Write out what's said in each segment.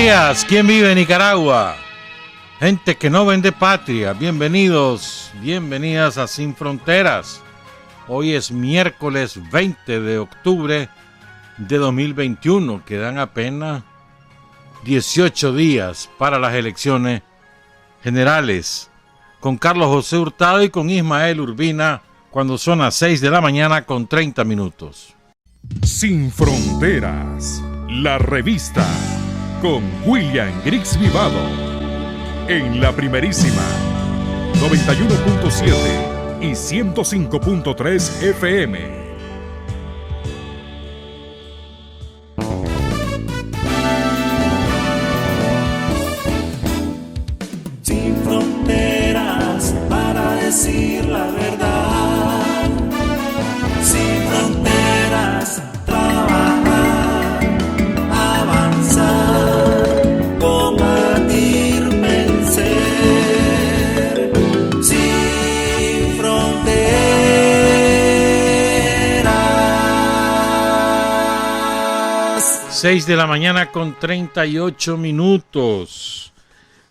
días, ¿quién vive en Nicaragua? Gente que no vende patria, bienvenidos, bienvenidas a Sin Fronteras. Hoy es miércoles 20 de octubre de 2021, quedan apenas 18 días para las elecciones generales. Con Carlos José Hurtado y con Ismael Urbina, cuando son las 6 de la mañana con 30 minutos. Sin Fronteras, la revista, con William Griggs Vivado, en la primerísima 91.7 y 105.3 FM. Sin fronteras para decir la verdad, sin fronteras trabajar, avanzar, combatir, vencer, sin fronteras. 6 de la mañana con 38 minutos.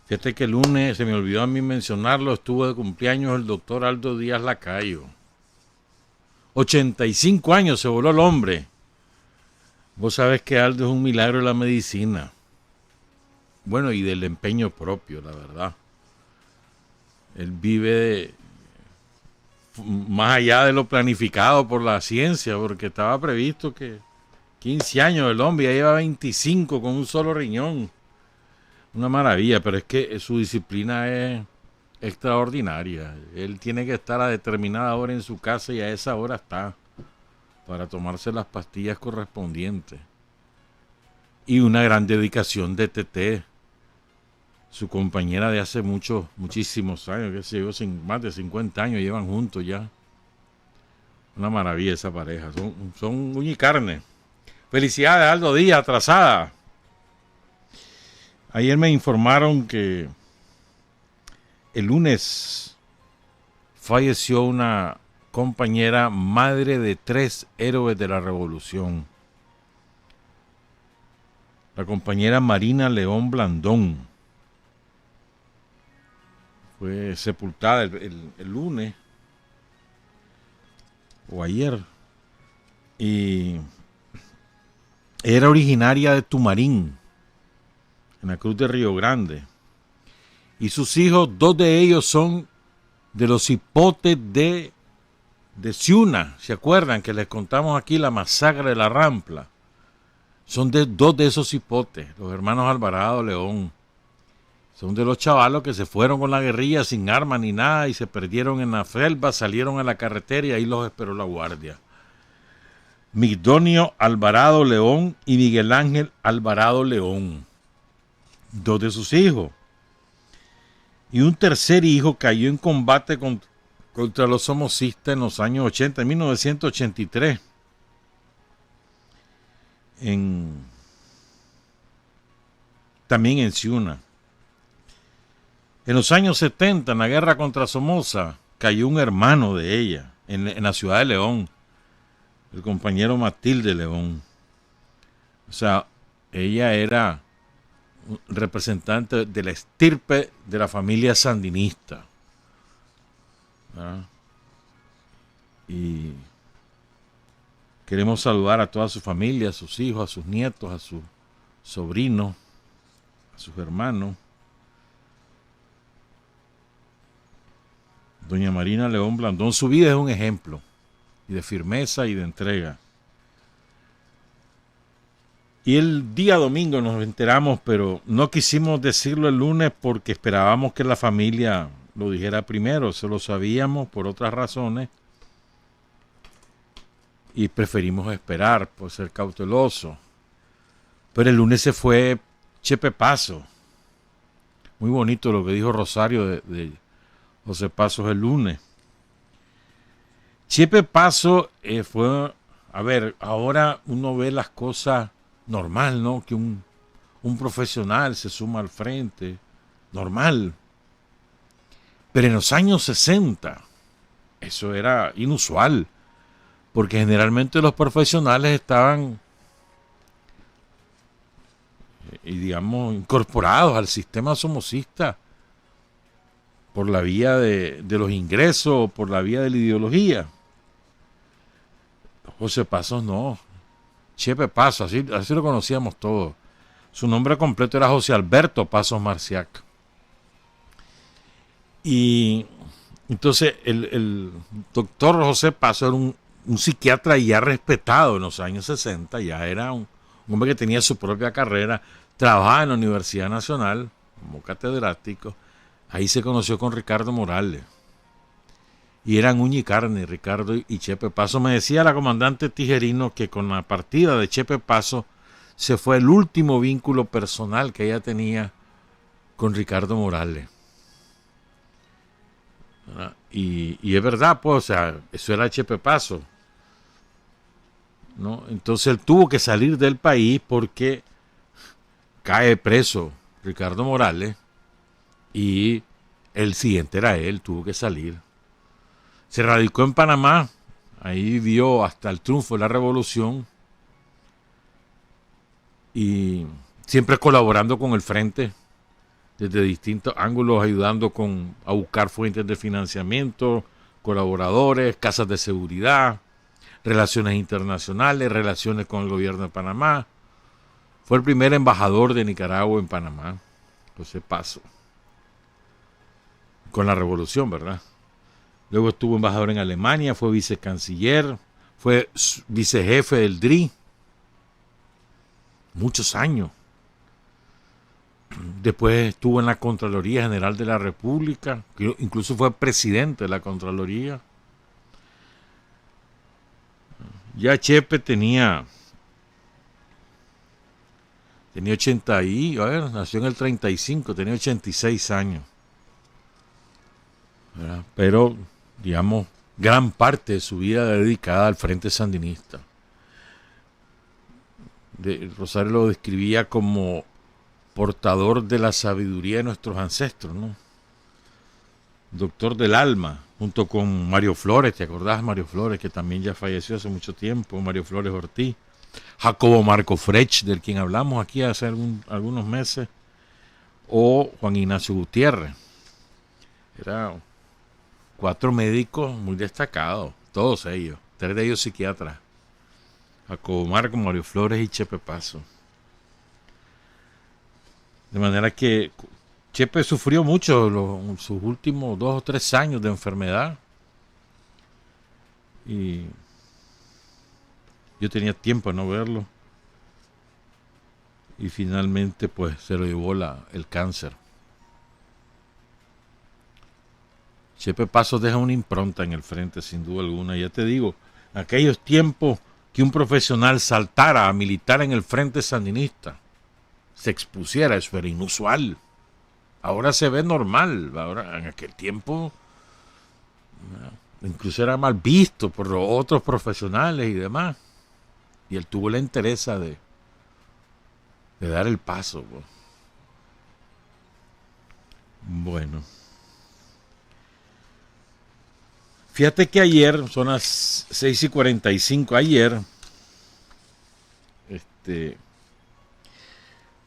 Fíjate que el lunes, se me olvidó a mí mencionarlo, estuvo de cumpleaños el doctor Aldo Díaz Lacayo. 85 años se voló el hombre. Vos sabés que Aldo es un milagro de la medicina. Bueno, y del empeño propio, la verdad. Él vive más allá de lo planificado por la ciencia, porque estaba previsto que 15 años el hombre, ya lleva 25 con un solo riñón. Una maravilla, pero es que su disciplina es extraordinaria. Él tiene que estar a determinada hora en su casa y a esa hora está para tomarse las pastillas correspondientes. Y una gran dedicación de Teté, su compañera de hace muchísimos años, que se llevó más de 50 años, llevan juntos ya. Una maravilla esa pareja, son uña y carne. Felicidades, Aldo Díaz, atrasada. Ayer me informaron que el lunes falleció una compañera, madre de 3 héroes de la Revolución. La compañera Marina León Blandón fue sepultada el lunes o ayer y era originaria de Tumarín, en la Cruz de Río Grande. Y sus hijos, 2 de ellos son de los hipotes de Ciuna. ¿Se acuerdan que les contamos aquí la masacre de la Rampla? Son 2 de esos hipotes, los hermanos Alvarado León. Son de los chavalos que se fueron con la guerrilla sin armas ni nada y se perdieron en la selva, salieron a la carretera y ahí los esperó la guardia. Migdonio Alvarado León y Miguel Ángel Alvarado León. 2 de sus hijos. Y un tercer hijo cayó en combate contra los somocistas en los años 80, en 1983. También en Ciuna. En los años 70, en la guerra contra Somoza, cayó un hermano de ella, en la ciudad de León, el compañero Matilde León. O sea, ella era representante de la estirpe de la familia sandinista, ¿verdad? Y queremos saludar a toda su familia, a sus hijos, a sus nietos, a sus sobrinos, a sus hermanos. Doña Marina León Blandón, su vida es un ejemplo y de firmeza y de entrega. Y el día domingo nos enteramos, pero no quisimos decirlo el lunes porque esperábamos que la familia lo dijera primero. Se lo sabíamos por otras razones y preferimos esperar por ser cauteloso. Pero el lunes se fue Chepe Paso. Muy bonito lo que dijo Rosario de José Pasos el lunes. Chepe Paso fue, a ver, ahora uno ve las cosas normal, ¿no? Que un profesional se suma al frente, normal. Pero en los años 60, eso era inusual, porque generalmente los profesionales estaban y digamos, incorporados al sistema somocista por la vía de los ingresos, por la vía de la ideología. José Pasos no. Chepe Pasos, así lo conocíamos todos. Su nombre completo era José Alberto Pasos Marciac. Y entonces el doctor José Pasos era un psiquiatra ya respetado en los años 60, ya era un hombre que tenía su propia carrera, trabajaba en la Universidad Nacional como catedrático. Ahí se conoció con Ricardo Morales. Y eran uña y carne, Ricardo y Chepe Pasos. Me decía la comandante Tijerino que con la partida de Chepe Pasos se fue el último vínculo personal que ella tenía con Ricardo Morales. Y es verdad, pues, o sea, eso era Chepe Pasos, ¿no? Entonces él tuvo que salir del país porque cae preso Ricardo Morales y el siguiente era él, tuvo que salir. Se radicó en Panamá, ahí vivió hasta el triunfo de la revolución y siempre colaborando con el frente desde distintos ángulos, ayudando a buscar fuentes de financiamiento, colaboradores, casas de seguridad, relaciones internacionales, relaciones con el gobierno de Panamá. Fue el primer embajador de Nicaragua en Panamá, José Pasos, con la revolución, ¿verdad? Luego estuvo embajador en Alemania, fue vicecanciller, fue vicejefe del DRI, muchos años. Después estuvo en la Contraloría General de la República, que incluso fue presidente de la Contraloría. Ya Chepe tenía 80 y, a ver, nació en el 35, tenía 86 años. ¿Verdad? Pero, digamos, gran parte de su vida dedicada al Frente Sandinista. Rosario lo describía como portador de la sabiduría de nuestros ancestros, ¿no? Doctor del alma, junto con Mario Flores, ¿te acordás? Mario Flores, que también ya falleció hace mucho tiempo, Mario Flores Ortiz, Jacobo Marco Frech, del quien hablamos aquí hace algunos meses, o Juan Ignacio Gutiérrez. Eran 4 médicos muy destacados, todos ellos, 3 de ellos psiquiatras, Jacobo Marco, Mario Flores y Chepe Pasos. De manera que Chepe sufrió mucho sus últimos 2 o 3 años de enfermedad. Y yo tenía tiempo de no verlo. Y finalmente pues se lo llevó el cáncer. Chepe Pasos deja una impronta en el frente, sin duda alguna. Ya te digo, aquellos tiempos que un profesional saltara a militar en el frente sandinista, se expusiera, eso era inusual. Ahora se ve normal. Ahora, en aquel tiempo, incluso era mal visto por los otros profesionales y demás. Y él tuvo la entereza de dar el paso, pues. Bueno. Fíjate que ayer, son las 6:45, ayer,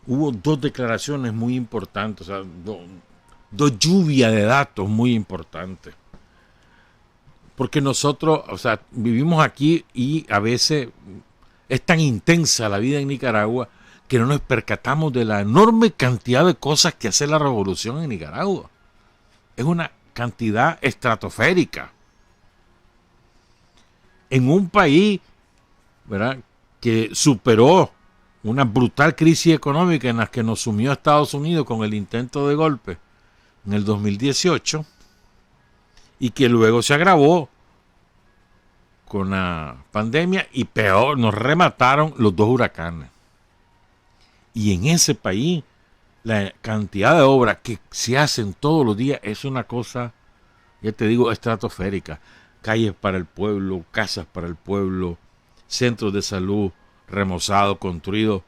hubo 2 declaraciones muy importantes, o sea, dos lluvias de datos muy importantes. Porque nosotros, o sea, vivimos aquí y a veces es tan intensa la vida en Nicaragua que no nos percatamos de la enorme cantidad de cosas que hace la revolución en Nicaragua. Es una cantidad estratosférica. En un país, ¿verdad?, que superó una brutal crisis económica en la que nos sumió a Estados Unidos con el intento de golpe en el 2018 y que luego se agravó con la pandemia y peor, nos remataron los 2 huracanes. Y en ese país la cantidad de obras que se hacen todos los días es una cosa, ya te digo, estratosférica. Calles para el pueblo, casas para el pueblo, centros de salud remozados, construidos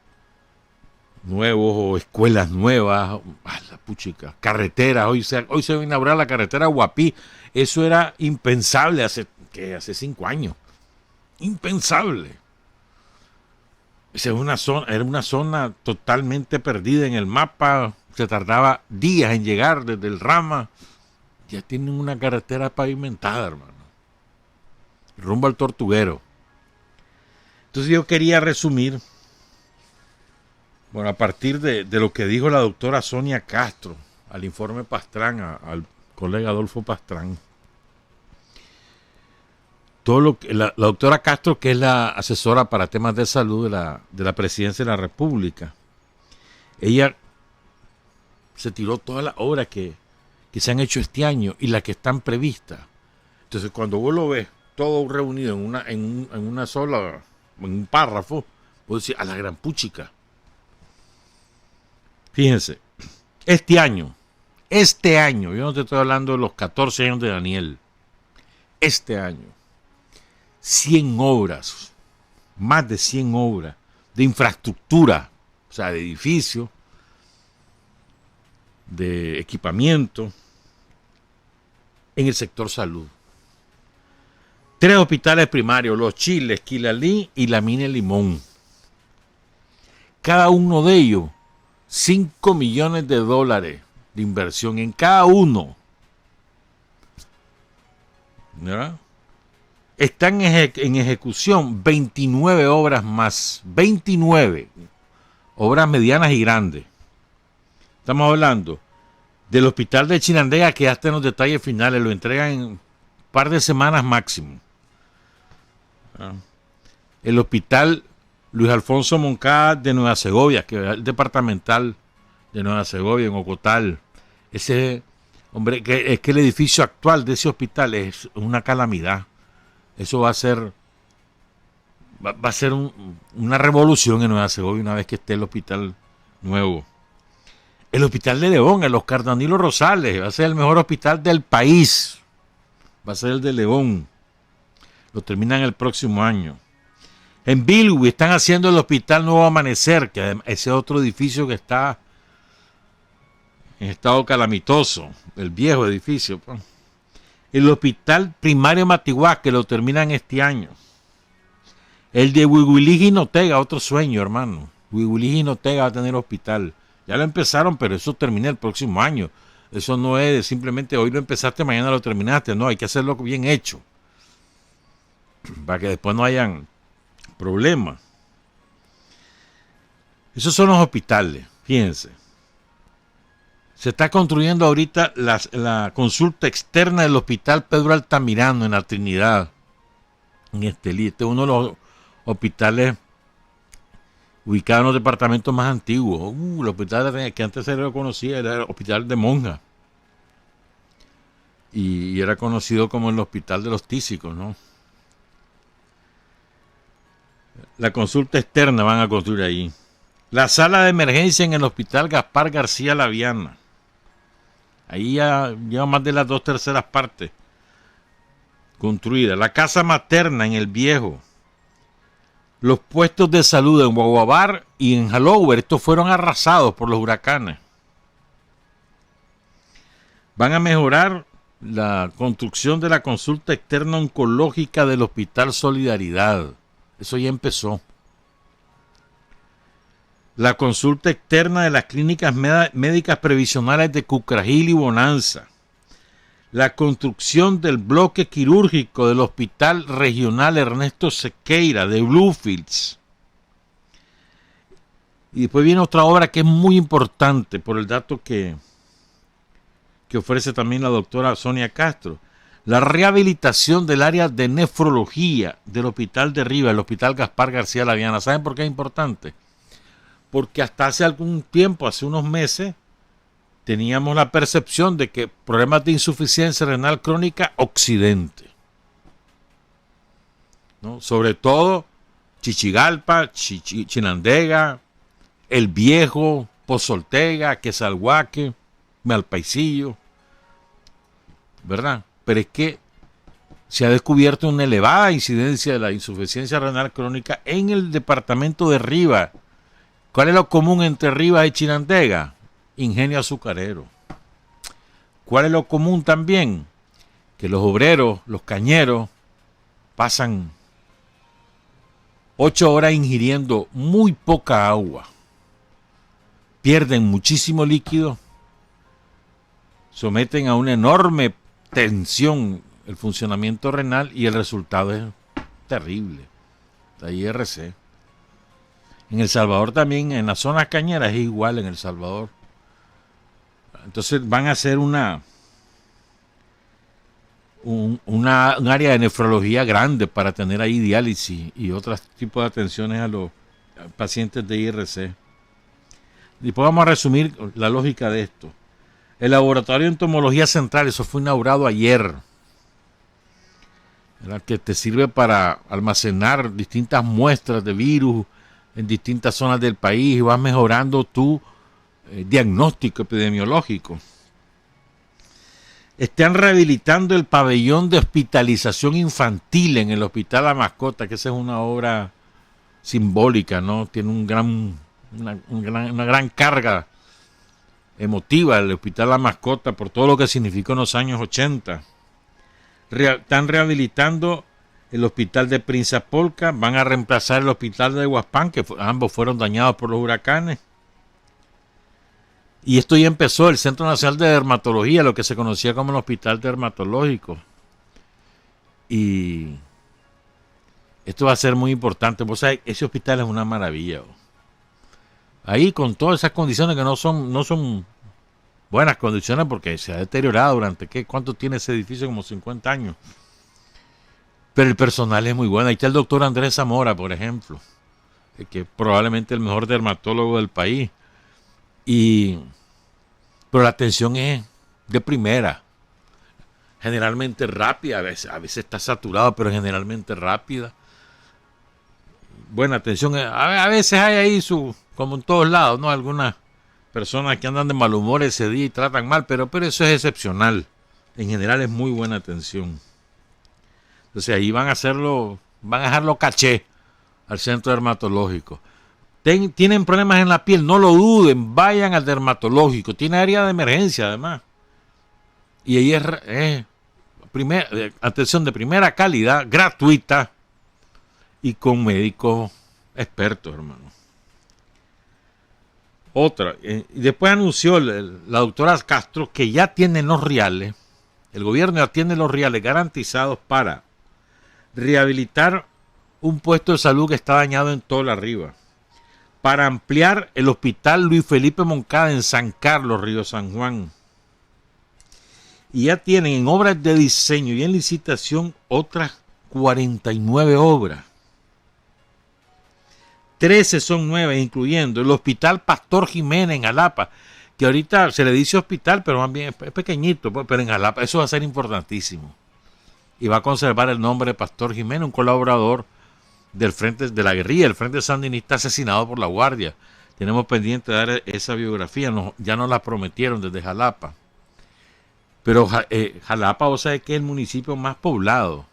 nuevos o escuelas nuevas, la puchica, carreteras. Hoy se va a inaugurar la carretera Guapí. Eso era impensable hace 5 años. Impensable. Esa es una zona, era una zona totalmente perdida en el mapa. Se tardaba días en llegar desde el Rama. Ya tienen una carretera pavimentada, hermano. Rumbo al Tortuguero. Entonces yo quería resumir, bueno, a partir de lo que dijo la doctora Sonia Castro al informe Pastrán, al colega Adolfo Pastrán. Todo lo que la doctora Castro, que es la asesora para temas de salud de la Presidencia de la República, ella se tiró todas las obras que se han hecho este año y las que están previstas. Entonces, cuando vos lo ves todo reunido en una sola, en un párrafo, vos decís, a la gran puchica. Fíjense, este año, yo no te estoy hablando de los 14 años de Daniel, este año, 100 obras, más de 100 obras de infraestructura, o sea, de edificios, de equipamiento en el sector salud. 3 hospitales primarios, Los Chiles, Quilalí y La Mina Limón. Cada uno de ellos, $5 millones de inversión en cada uno. ¿Verdad? Están en ejecución 29 obras más, 29 obras medianas y grandes. Estamos hablando del hospital de Chinandega, que ya está en los detalles finales, lo entregan en un par de semanas máximo. El hospital Luis Alfonso Moncada de Nueva Segovia, que es el departamental de Nueva Segovia, en Ocotal. Ese, hombre, es que el edificio actual de ese hospital es una calamidad. Eso va a ser una revolución en Nueva Segovia una vez que esté el hospital nuevo. El hospital de León, el Oscar Danilo Rosales, va a ser el mejor hospital del país. Va a ser el de León. Lo terminan el próximo año. En Bilwi están haciendo el Hospital Nuevo Amanecer, que ese otro edificio que está en estado calamitoso, el viejo edificio. El Hospital Primario Matiguá, que lo terminan este año. El de Huihuilí Jinotega, otro sueño, hermano. Huihuilí Jinotega va a tener hospital. Ya lo empezaron, pero eso termina el próximo año. Eso no es simplemente hoy lo empezaste, mañana lo terminaste. No, hay que hacerlo bien hecho. Para que después no hayan problemas. Esos son los hospitales, fíjense. Se está construyendo ahorita la consulta externa del Hospital Pedro Altamirano en la Trinidad, en Estelí. Este es uno de los hospitales ubicados en los departamentos más antiguos. El hospital que antes se lo conocía era el Hospital de Monja. Y era conocido como el Hospital de los Tísicos, ¿no? La consulta externa van a construir ahí. La sala de emergencia en el Hospital Gaspar García Laviana. Ahí ya lleva más de las 2/3 partes construidas. La casa materna en El Viejo. Los puestos de salud en Guaguabar y en Halover, estos fueron arrasados por los huracanes. Van a mejorar la construcción de la consulta externa oncológica del Hospital Solidaridad. Eso ya empezó. La consulta externa de las clínicas médicas previsionales de Cucragil y Bonanza. La construcción del bloque quirúrgico del Hospital Regional Ernesto Sequeira de Bluefields. Y después viene otra obra que es muy importante por el dato que ofrece también la doctora Sonia Castro. La rehabilitación del área de nefrología del Hospital de Riva, el Hospital Gaspar García Laviana. ¿Saben por qué es importante? Porque hasta hace algún tiempo, hace unos meses, teníamos la percepción de que problemas de insuficiencia renal crónica occidente, ¿no? Sobre todo Chichigalpa, Chinandega, El Viejo, Pozoltega, Quesalhuaque, Malpaisillo, ¿verdad? Pero es que se ha descubierto una elevada incidencia de la insuficiencia renal crónica en el departamento de Riva. ¿Cuál es lo común entre Rivas y Chinandega? Ingenio azucarero. ¿Cuál es lo común también? Que los obreros, los cañeros, pasan 8 horas ingiriendo muy poca agua, pierden muchísimo líquido, someten a una enorme tensión el funcionamiento renal y el resultado es terrible. La IRC. En El Salvador también, en las zonas cañeras es igual en El Salvador. Entonces van a hacer un área de nefrología grande para tener ahí diálisis y otros tipos de atenciones a los pacientes de IRC. Después vamos a resumir la lógica de esto. El laboratorio de entomología central, eso fue inaugurado ayer, ¿verdad? Que te sirve para almacenar distintas muestras de virus en distintas zonas del país y vas mejorando tu diagnóstico epidemiológico. Están rehabilitando el pabellón de hospitalización infantil en el Hospital La Mascota, que esa es una obra simbólica, ¿no? Tiene una gran carga emotiva el Hospital La Mascota por todo lo que significó en los años 80. Están rehabilitando el Hospital de Prinzapolca, van a reemplazar el Hospital de Huaspán, que ambos fueron dañados por los huracanes. Y esto ya empezó, el Centro Nacional de Dermatología, lo que se conocía como el Hospital Dermatológico. Y esto va a ser muy importante. Vos sabés, ese hospital es una maravilla. Ahí con todas esas condiciones que no son buenas condiciones porque se ha deteriorado durante, ¿cuánto tiene ese edificio? Como 50 años. Pero el personal es muy bueno. Ahí está el doctor Andrés Zamora, por ejemplo, que es probablemente el mejor dermatólogo del país. Pero la atención es de primera, generalmente rápida, a veces está saturado, pero generalmente rápida. Buena atención, a veces hay ahí como en todos lados, ¿no? Algunas personas que andan de mal humor ese día y tratan mal, pero eso es excepcional. En general es muy buena atención. Entonces ahí van a dejarlo caché al centro dermatológico. Tienen problemas en la piel, no lo duden, vayan al dermatológico. Tiene área de emergencia además. Y ahí es atención de primera calidad, gratuita y con médicos expertos, hermano. Otra, y después anunció la doctora Castro que ya tienen los reales, el gobierno ya tiene los reales garantizados para rehabilitar un puesto de salud que está dañado en todo la Riva, para ampliar el hospital Luis Felipe Moncada en San Carlos, Río San Juan. Y ya tienen en obras de diseño y en licitación otras 49 obras. 13 son nuevas, incluyendo el Hospital Pastor Jiménez en Jalapa, que ahorita se le dice hospital, pero más bien es pequeñito, pero en Jalapa eso va a ser importantísimo. Y va a conservar el nombre de Pastor Jiménez, un colaborador del Frente de la Guerrilla, el Frente Sandinista asesinado por la Guardia. Tenemos pendiente de dar esa biografía, ya nos la prometieron desde Jalapa. Pero Jalapa, vos sabés que es el municipio más poblado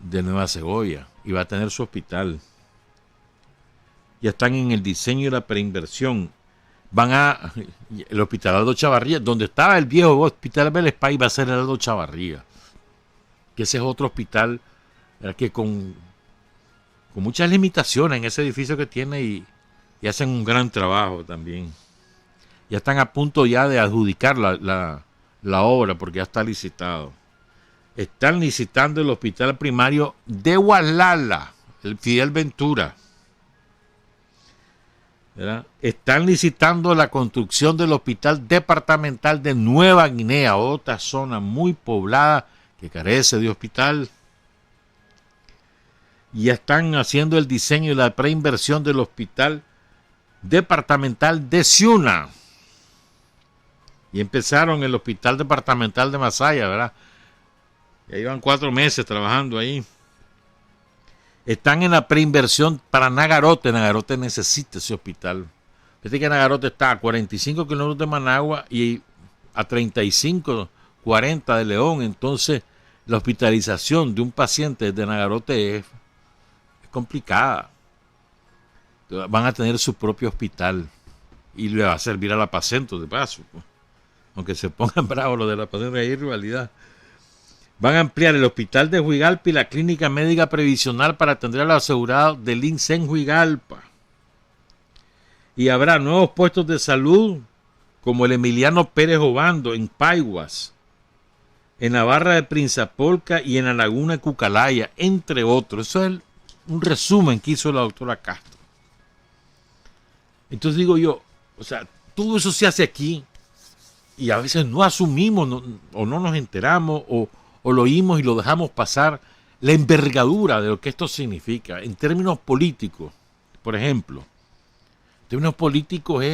de Nueva Segovia y va a tener su hospital. Ya están en el diseño y la preinversión. El Hospital Aldo Chavarría, donde estaba el viejo Hospital Belespay, va a ser el Aldo Chavarría, que ese es otro hospital que con muchas limitaciones en ese edificio que tiene y hacen un gran trabajo también. Ya están a punto ya de adjudicar la obra porque ya está licitado. Están licitando el hospital primario de Gualala, el Fidel Ventura. ¿Verdad? Están licitando la construcción del hospital departamental de Nueva Guinea, otra zona muy poblada que carece de hospital. Y ya están haciendo el diseño y la preinversión del hospital departamental de Ciuna. Y empezaron el hospital departamental de Masaya, ¿verdad? Ya llevan 4 meses trabajando ahí. Están en la preinversión para Nagarote. Nagarote necesita ese hospital. Fíjate que Nagarote está a 45 kilómetros de Managua y a 35, 40 de León. Entonces, la hospitalización de un paciente de Nagarote es complicada. Van a tener su propio hospital y le va a servir a la Pacento de paso. Aunque se pongan bravos los de la Pacento, hay rivalidad. Van a ampliar el hospital de Juigalpa y la clínica médica previsional para atender a los asegurados del INSS en Juigalpa. Y habrá nuevos puestos de salud como el Emiliano Pérez Obando en Paiguas, en la Barra de Prinzapolca y en la Laguna de Cucalaya, entre otros. Eso es un resumen que hizo la doctora Castro. Entonces digo yo, o sea, todo eso se hace aquí y a veces no asumimos o no nos enteramos o lo oímos y lo dejamos pasar la envergadura de lo que esto significa en términos políticos. Por ejemplo, en términos políticos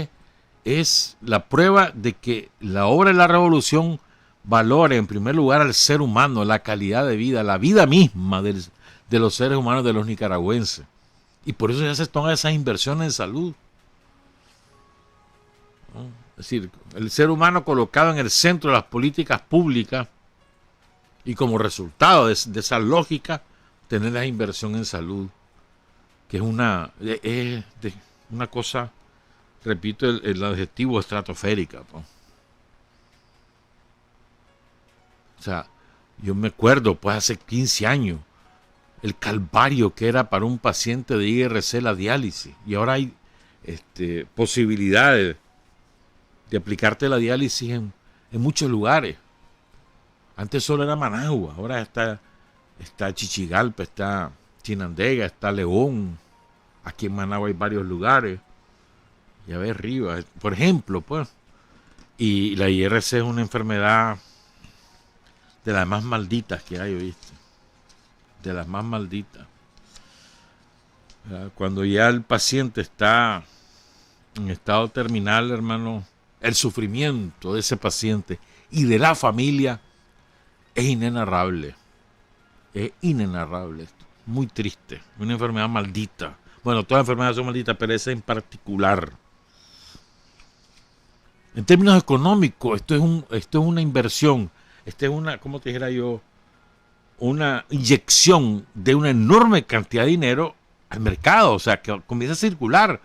es la prueba de que la obra de la revolución valora en primer lugar al ser humano, la calidad de vida, la vida misma de los seres humanos de los nicaragüenses. Y por eso ya se toman esas inversiones en salud. ¿No? Es decir, el ser humano colocado en el centro de las políticas públicas y como resultado de esa lógica, tener la inversión en salud, que es una cosa, repito, el adjetivo estratosférica. ¿No? O sea, yo me acuerdo, pues hace 15 años, el calvario que era para un paciente de IRC la diálisis. Y ahora hay posibilidades de aplicarte la diálisis en muchos lugares. Antes solo era Managua, ahora está Chichigalpa, está Chinandega, está León. Aquí en Managua hay varios lugares. Ya ves, Rivas, por ejemplo, pues. Y la IRC es una enfermedad de las más malditas que hay, ¿viste? De las más malditas. Cuando ya el paciente está en estado terminal, hermano, el sufrimiento de ese paciente y de la familia es inenarrable. Es inenarrable. Muy triste. Una enfermedad maldita. Bueno, todas las enfermedades son malditas, pero esa en particular. En términos económicos, esto es una inversión. Esta es una, ¿cómo te dijera yo? Una inyección de una enorme cantidad de dinero al mercado, o sea, que comienza a circular.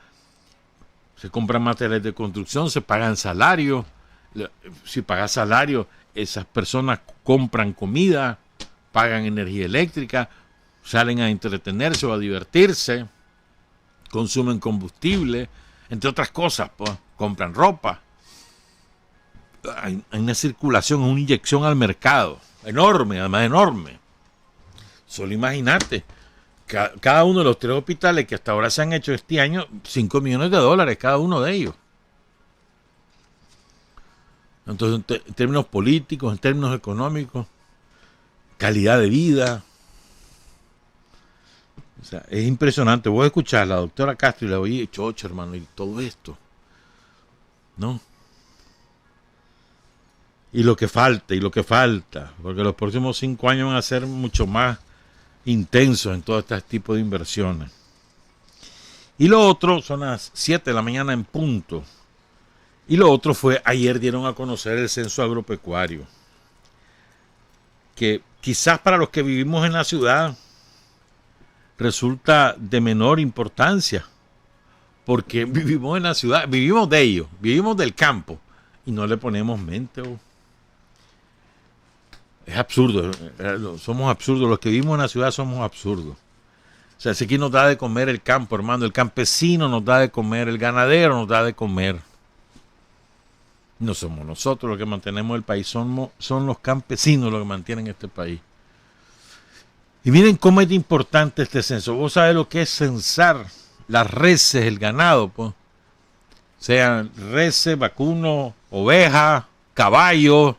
Se compran materiales de construcción, se pagan salarios. Si pagas salario, esas personas compran comida, pagan energía eléctrica, salen a entretenerse o a divertirse, consumen combustible, entre otras cosas, pues, compran ropa. Hay una circulación, una inyección al mercado, enorme, además enorme. Solo imagínate, cada uno de los 3 hospitales que hasta ahora se han hecho este año, $5 millones cada uno de ellos. Entonces, en términos políticos, en términos económicos, calidad de vida. O sea, es impresionante. Voy a escuchar a la doctora Castro y la oí, chocho, hermano, y todo esto. ¿No? Y lo que falta, porque los próximos 5 años van a ser mucho más intensos en todo este tipo de inversiones. Y lo otro, son las 7 de la mañana en punto. Y lo otro fue, ayer dieron a conocer el censo agropecuario, que quizás para los que vivimos en la ciudad resulta de menor importancia, porque vivimos en la ciudad, vivimos de ellos, vivimos del campo, y no le ponemos mente. Es absurdo, somos absurdos, los que vivimos en la ciudad somos absurdos. O sea, si aquí nos da de comer el campo, hermano, el campesino nos da de comer, el ganadero nos da de comer. No somos nosotros los que mantenemos el país, son los campesinos los que mantienen este país. Y miren cómo es importante este censo. Vos sabés lo que es censar las reses, el ganado, pues. Sean reses, vacunos, ovejas, caballos,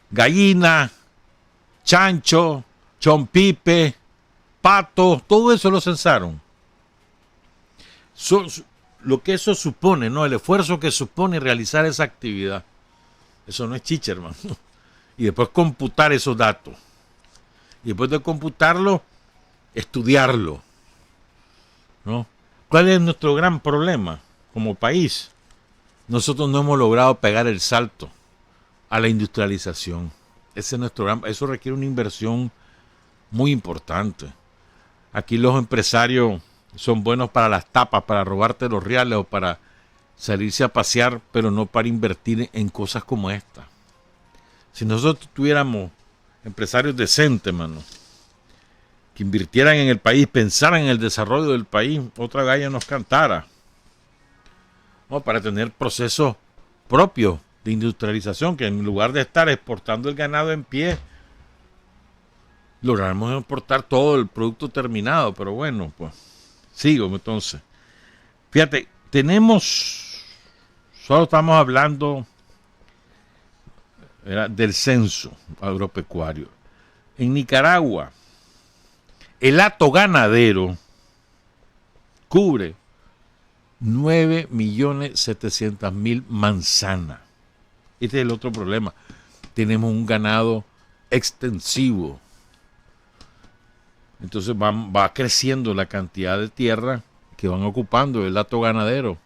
gallinas, chancho, chompipe, patos, todo eso lo censaron. Lo que eso supone, ¿no? El esfuerzo que supone realizar esa actividad. Eso no es chicha, hermano. Y después computar esos datos. Y después de computarlo, estudiarlo. ¿No? ¿Cuál es nuestro gran problema como país? Nosotros no hemos logrado pegar el salto a la industrialización. Ese es nuestro gran, eso requiere una inversión muy importante. Aquí los empresarios son buenos para las tapas, para robarte los reales o para salirse a pasear, pero no para invertir en cosas como esta. Si nosotros tuviéramos empresarios decentes, mano, que invirtieran en el país, pensaran en el desarrollo del país, otra galla nos cantara. No, para tener procesos propios de industrialización, que en lugar de estar exportando el ganado en pie, logramos exportar todo el producto terminado. Pero bueno, pues sigo entonces. Fíjate, solo estamos hablando del censo agropecuario. En Nicaragua, el hato ganadero cubre 9.700.000 manzanas. Este es el otro problema. Tenemos un ganado extensivo. Entonces va creciendo la cantidad de tierra que van ocupando el hato ganadero.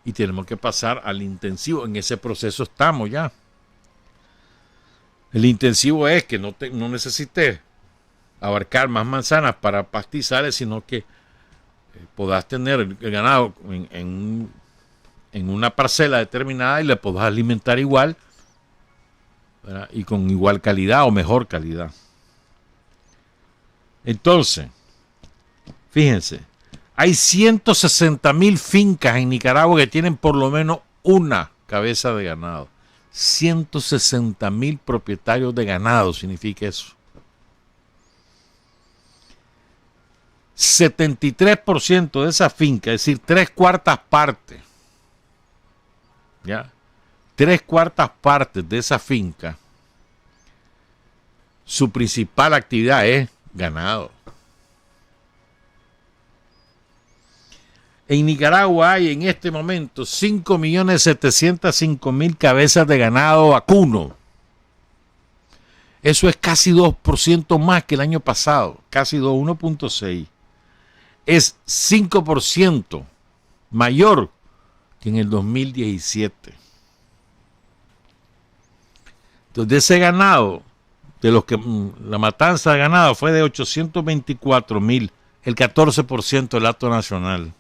Y tenemos que pasar al intensivo. En ese proceso estamos ya. El intensivo es que no necesites abarcar más manzanas para pastizales, sino que podás tener el ganado en una parcela determinada y le podás alimentar igual, ¿verdad? Y con igual calidad o mejor calidad. Entonces, fíjense, hay 160.000 fincas en Nicaragua que tienen por lo menos una cabeza de ganado. 160.000 propietarios de ganado significa eso. 73% de esa finca, es decir, 3/4 partes, ¿ya? 3/4 partes de esa finca, su principal actividad es ganado. En Nicaragua hay en este momento 5.705.000 cabezas de ganado vacuno. Eso es casi 2% más que el año pasado, casi 1.6. Es 5% mayor que en el 2017. Entonces, de ese ganado, de los que la matanza de ganado fue de 824.000, el 14% del hato nacional.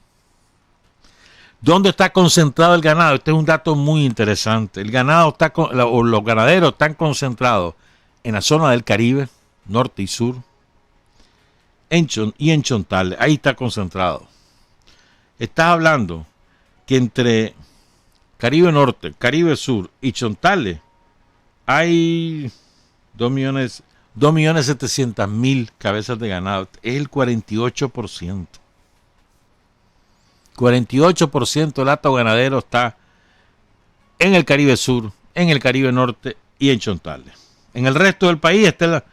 ¿Dónde está concentrado el ganado? Este es un dato muy interesante. El ganado los ganaderos están concentrados en la zona del Caribe, norte y sur, y en Chontales. Ahí está concentrado. Estás hablando que entre Caribe Norte, Caribe Sur y Chontales hay 2.700.000 cabezas de ganado. Es el 48%. 48% del hato ganadero está en el Caribe Sur, en el Caribe Norte y en Chontales. En el resto del país está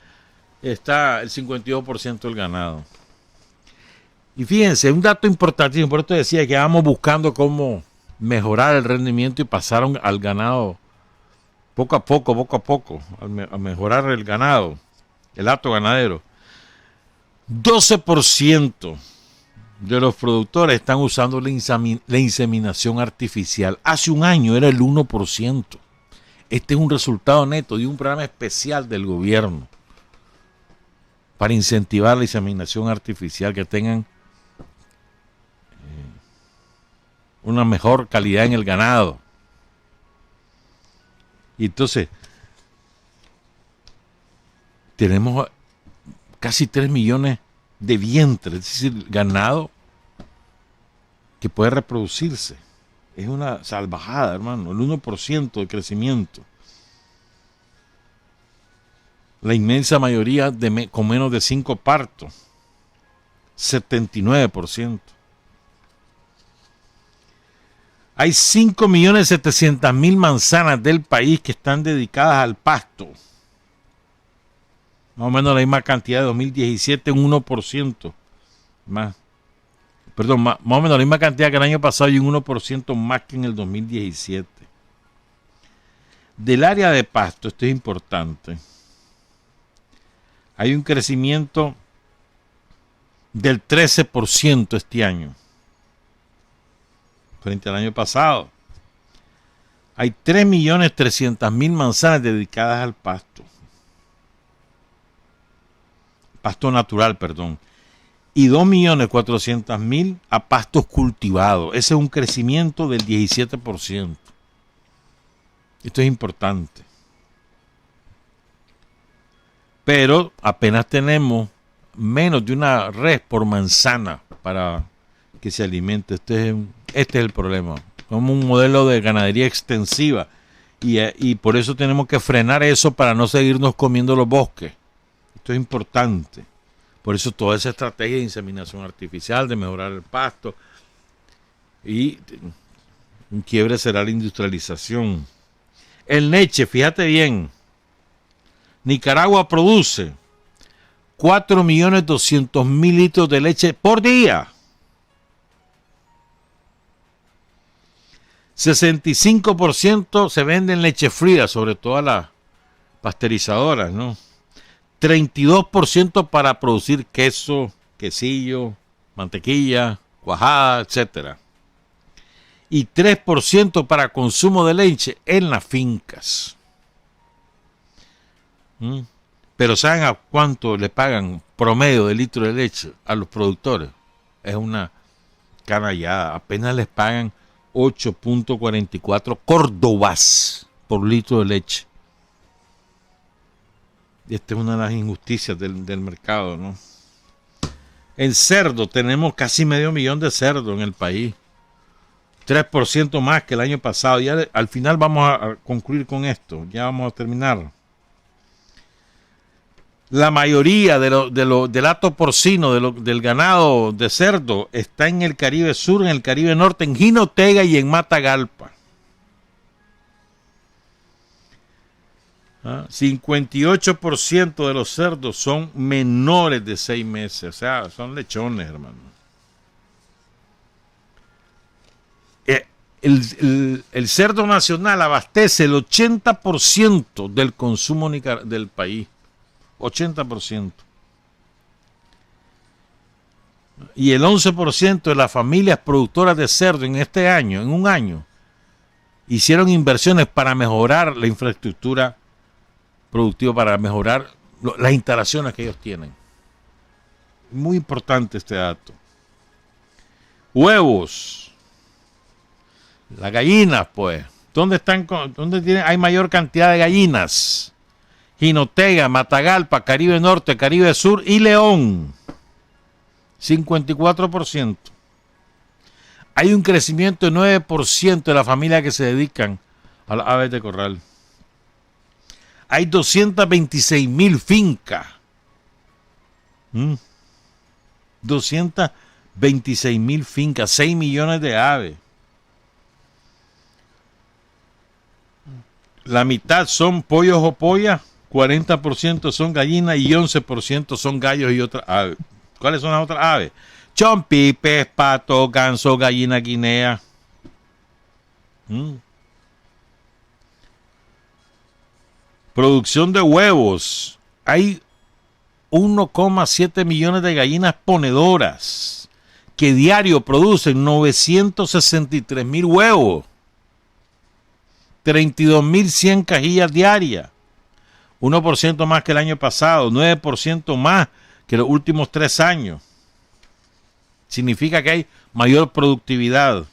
el 52% del ganado. Y fíjense, un dato importantísimo, por esto decía que vamos buscando cómo mejorar el rendimiento y pasar al ganado poco a poco, a mejorar el ganado, el hato ganadero. 12% de los productores están usando la inseminación artificial. Hace un año era el 1%. Este es un resultado neto de un programa especial del gobierno para incentivar la inseminación artificial, que tengan una mejor calidad en el ganado. Y entonces, tenemos casi 3 millones de vientres, es decir, ganado que puede reproducirse. Es una salvajada, hermano, el 1% de crecimiento. La inmensa mayoría con menos de 5 partos, 79%. Hay 5.700.000 manzanas del país que están dedicadas al pasto. Más o menos la misma cantidad de 2017, un 1% más. Perdón, más o menos la misma cantidad que el año pasado y un 1% más que en el 2017. Del área de pasto, esto es importante, hay un crecimiento del 13% este año frente al año pasado. Hay 3.300.000 manzanas dedicadas al pasto. Pasto natural, perdón. Y 2.400.000 a pastos cultivados. Ese es un crecimiento del 17%. Esto es importante. pero apenas tenemos menos de una res por manzana para que se alimente. Este es el problema. Como un modelo de ganadería extensiva y por eso tenemos que frenar eso para no seguirnos comiendo los bosques. Esto es importante. Por eso toda esa estrategia de inseminación artificial, de mejorar el pasto, y un quiebre será la industrialización. El leche, fíjate bien, Nicaragua produce 4.200.000 litros de leche por día. 65% se vende en leche fría, sobre todo a las pasteurizadoras, ¿no? 32% para producir queso, quesillo, mantequilla, cuajada, etcétera. Y 3% para consumo de leche en las fincas. Pero ¿saben a cuánto le pagan promedio de litro de leche a los productores? Es una canallada. Apenas les pagan 8.44 córdobas por litro de leche. Y esta es una de las injusticias del mercado, ¿no? En cerdo tenemos casi 500,000 de cerdos en el país. 3% más que el año pasado. Ya al final vamos a concluir con esto. Ya vamos a terminar. La mayoría del hato porcino, del ganado de cerdo, está en el Caribe Sur, en el Caribe Norte, en Jinotega y en Matagalpa. 58% de los cerdos son menores de 6 meses, o sea, son lechones, hermano. El cerdo nacional abastece el 80% del consumo del país. 80%. Y el 11% de las familias productoras de cerdo en un año, hicieron inversiones para mejorar la infraestructura productiva, para mejorar las instalaciones que ellos tienen. Muy importante este dato. Huevos. Las gallinas, pues. ¿Dónde hay mayor cantidad de gallinas? Jinotega, Matagalpa, Caribe Norte, Caribe Sur y León. 54%. Hay un crecimiento de 9% de las familias que se dedican a las aves de corral. Hay 226,000 fincas. 226,000 fincas, 6 millones de aves. La mitad son pollos o pollas, 40% son gallinas y 11% son gallos y otras aves. ¿Cuáles son las otras aves? Chompipes, pato, ganso, gallina guinea. Producción de huevos. Hay 1,7 millones de gallinas ponedoras que diario producen 963,000 huevos. 32,100 cajillas diarias. 1% más que el año pasado, 9% más que los últimos 3 años. Significa que hay mayor productividad.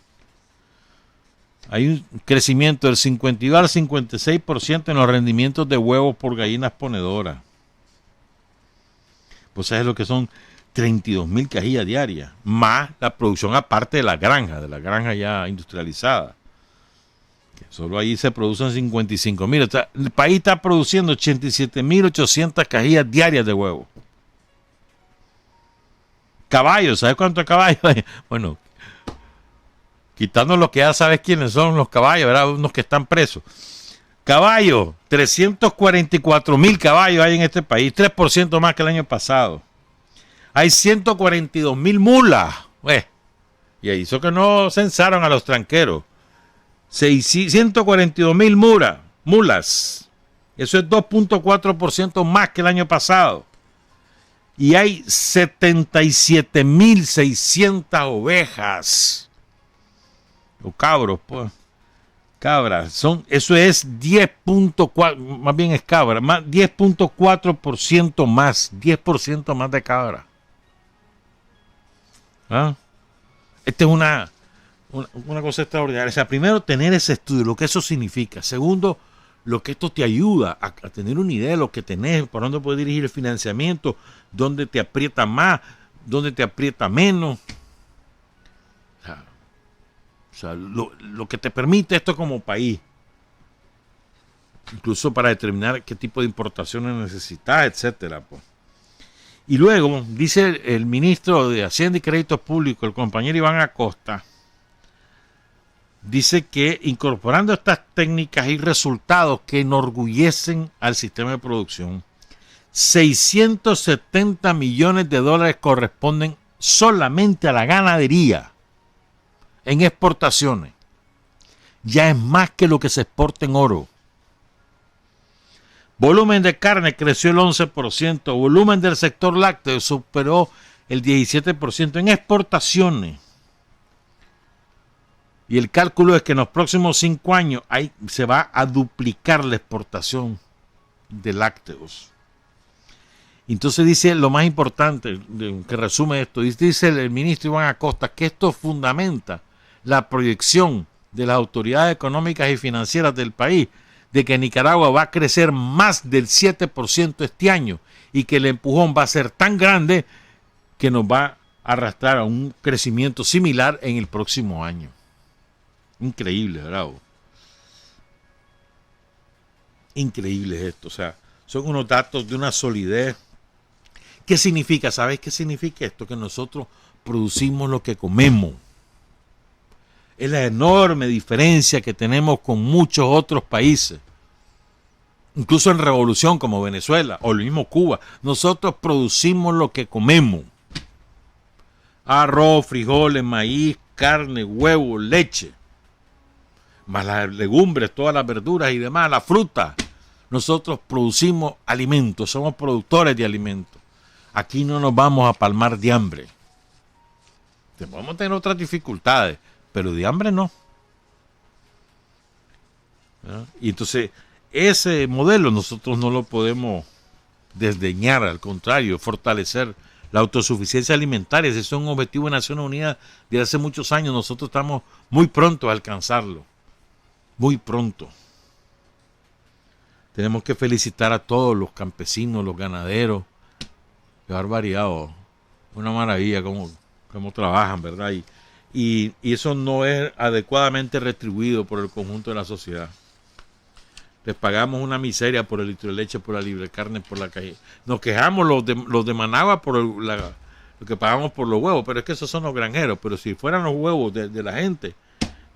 Hay un crecimiento del 52 al 56% en los rendimientos de huevos por gallinas ponedoras. Pues sabes lo que son 32,000 cajillas diarias, más la producción aparte de la granja ya industrializada. Que solo ahí se producen 55,000. O sea, el país está produciendo 87,800 cajillas diarias de huevos. Caballos, ¿sabes cuántos caballos hay? Bueno, quitando los que ya sabes quiénes son los caballos, ¿verdad? Unos que están presos. Caballos, 344,000 caballos hay en este país, 3% más que el año pasado. Hay 142,000 mulas. Y ahí hizo que no censaron a los tranqueros. 142,000 mulas. Eso es 2.4% más que el año pasado. Y hay 77,600 ovejas. O cabros, pues. Cabras. Eso es 10.4, más bien es cabra, 10.4% más. 10% más de cabra. Esta es una cosa extraordinaria. O sea, primero, tener ese estudio, lo que eso significa. Segundo, lo que esto te ayuda a tener una idea de lo que tenés, por dónde puedes dirigir el financiamiento, dónde te aprieta más, dónde te aprieta menos. O sea, lo que te permite esto como país, incluso para determinar qué tipo de importaciones necesitas, etcétera, pues. Y luego dice el ministro de Hacienda y Créditos Públicos, el compañero Iván Acosta, dice que incorporando estas técnicas hay resultados que enorgullecen al sistema de producción. 670 millones de dólares corresponden solamente a la ganadería en exportaciones. Ya es más que lo que se exporta en oro. Volumen de carne creció el 11%, volumen del sector lácteo superó el 17% en exportaciones. Y el cálculo es que en los próximos 5 años se va a duplicar la exportación de lácteos. Entonces dice lo más importante, que resume esto, dice el ministro Iván Acosta, que esto fundamenta la proyección de las autoridades económicas y financieras del país de que Nicaragua va a crecer más del 7% este año y que el empujón va a ser tan grande que nos va a arrastrar a un crecimiento similar en el próximo año. Increíble, bravo. Increíble esto. O sea, son unos datos de una solidez. ¿Qué significa? ¿Sabes qué significa esto? Que nosotros producimos lo que comemos. Es la enorme diferencia que tenemos con muchos otros países. Incluso en revolución como Venezuela o lo mismo Cuba. Nosotros producimos lo que comemos. Arroz, frijoles, maíz, carne, huevo, leche. Más las legumbres, todas las verduras y demás, la fruta. Nosotros producimos alimentos, somos productores de alimentos. Aquí no nos vamos a palmar de hambre. Podemos tener otras dificultades, pero de hambre no. ¿No? Y entonces, ese modelo nosotros no lo podemos desdeñar, al contrario, fortalecer la autosuficiencia alimentaria. Ese es un objetivo de Naciones Unidas de hace muchos años. Nosotros estamos muy pronto a alcanzarlo. Muy pronto. Tenemos que felicitar a todos los campesinos, los ganaderos. Qué barbaridad, una maravilla cómo trabajan, ¿verdad? Y eso no es adecuadamente retribuido por el conjunto de la sociedad. Les pagamos una miseria por el litro de leche, por la libre carne, por la calle. Nos quejamos los de Managua por lo que pagamos por los huevos, pero es que esos son los granjeros. Pero si fueran los huevos de la gente,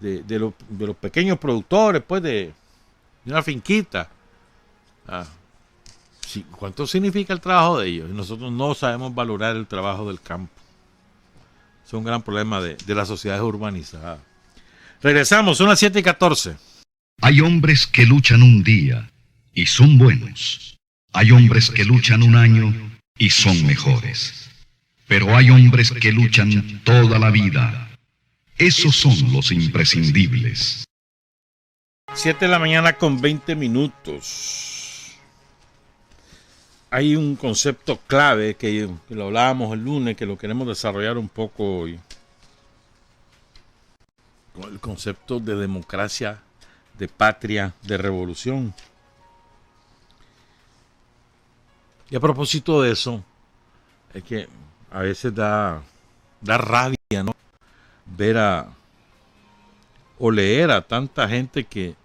de los pequeños productores, pues de una finquita, sí, ¿cuánto significa el trabajo de ellos? Y nosotros no sabemos valorar el trabajo del campo. Es un gran problema de las sociedades urbanizadas. Regresamos, son las 7:14. Hay hombres que luchan un día y son buenos. Hay hombres que luchan un año y son mejores. Pero hay hombres que luchan toda la vida. Esos son los imprescindibles. 7:20 a.m. Hay un concepto clave que lo hablábamos el lunes, que lo queremos desarrollar un poco hoy. El concepto de democracia, de patria, de revolución. Y a propósito de eso, es que a veces da rabia, ¿no? Ver o leer a tanta gente que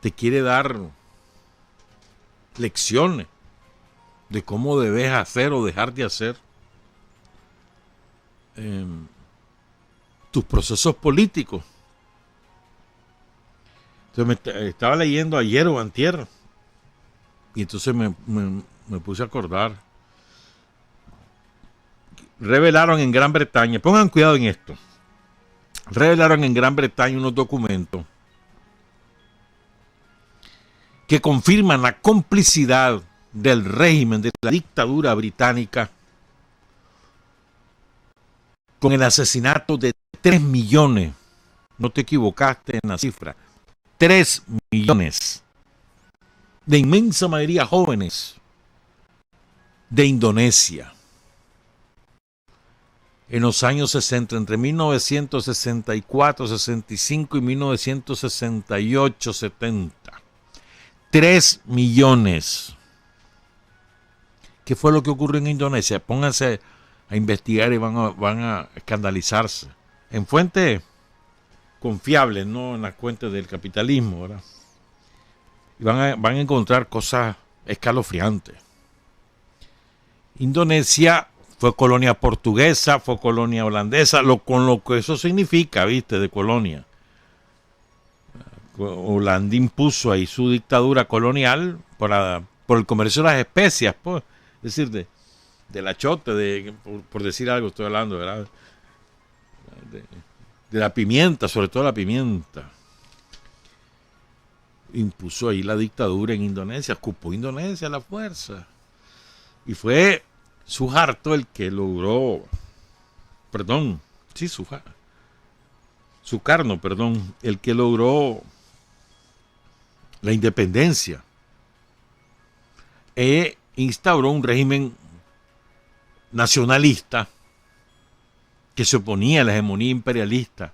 te quiere dar lecciones de cómo debes hacer o dejar de hacer tus procesos políticos. Entonces estaba leyendo ayer o antier y entonces me puse a acordar. Revelaron en Gran Bretaña, pongan cuidado en esto, revelaron en Gran Bretaña unos documentos que confirman la complicidad del régimen de la dictadura británica con el asesinato de 3 millones, no te equivocaste en la cifra, 3 millones de inmensa mayoría jóvenes de Indonesia en los años 60, entre 1964, 65 y 1968, 70. 3 millones. ¿Qué fue lo que ocurrió en Indonesia? Pónganse a investigar y van a escandalizarse. En fuentes confiables, no en las fuentes del capitalismo, ¿verdad? Y van a encontrar cosas escalofriantes. Indonesia fue colonia portuguesa, fue colonia holandesa, con lo que eso significa, ¿viste? De colonia. Holanda impuso ahí su dictadura colonial por el comercio de las especias, pues, es decir, del achote, por decir algo, estoy hablando, ¿verdad? De la pimienta, sobre todo la pimienta. Impuso ahí la dictadura en Indonesia, ocupó Indonesia a la fuerza. Y fue Suharto el que logró, Sukarno, el que logró la independencia e instauró un régimen nacionalista que se oponía a la hegemonía imperialista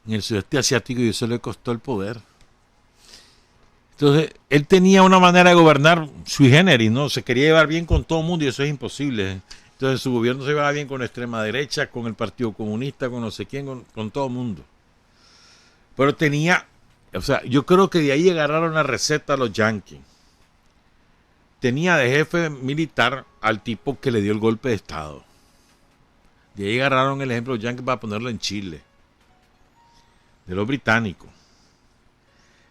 en el sudeste asiático, y eso le costó el poder. Entonces, él tenía una manera de gobernar sui generis, ¿no? Se quería llevar bien con todo el mundo y eso es imposible. Entonces, su gobierno se llevaba bien con la extrema derecha, con el Partido Comunista, con no sé quién, con todo el mundo. Pero yo creo que de ahí agarraron la receta a los yanquis. Tenía de jefe militar al tipo que le dio el golpe de Estado. De ahí agarraron el ejemplo de los yanquis para ponerlo en Chile, de los británicos.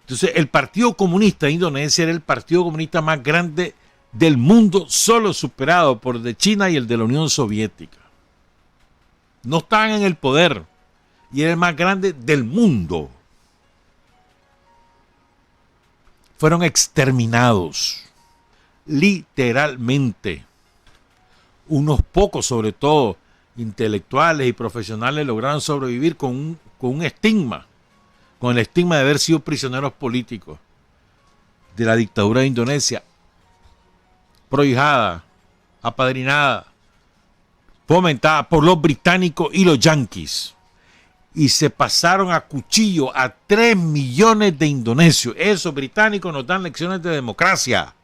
Entonces, el Partido Comunista de Indonesia era el partido comunista más grande del mundo, solo superado por el de China y el de la Unión Soviética. No estaban en el poder y era el más grande del mundo. Fueron exterminados, literalmente. Unos pocos, sobre todo, intelectuales y profesionales, lograron sobrevivir con un estigma. Con el estigma de haber sido prisioneros políticos de la dictadura de Indonesia, prohijada, apadrinada, fomentada por los británicos y los yanquis, y se pasaron a cuchillo a 3 millones de indonesios. Esos británicos nos dan lecciones de democracia.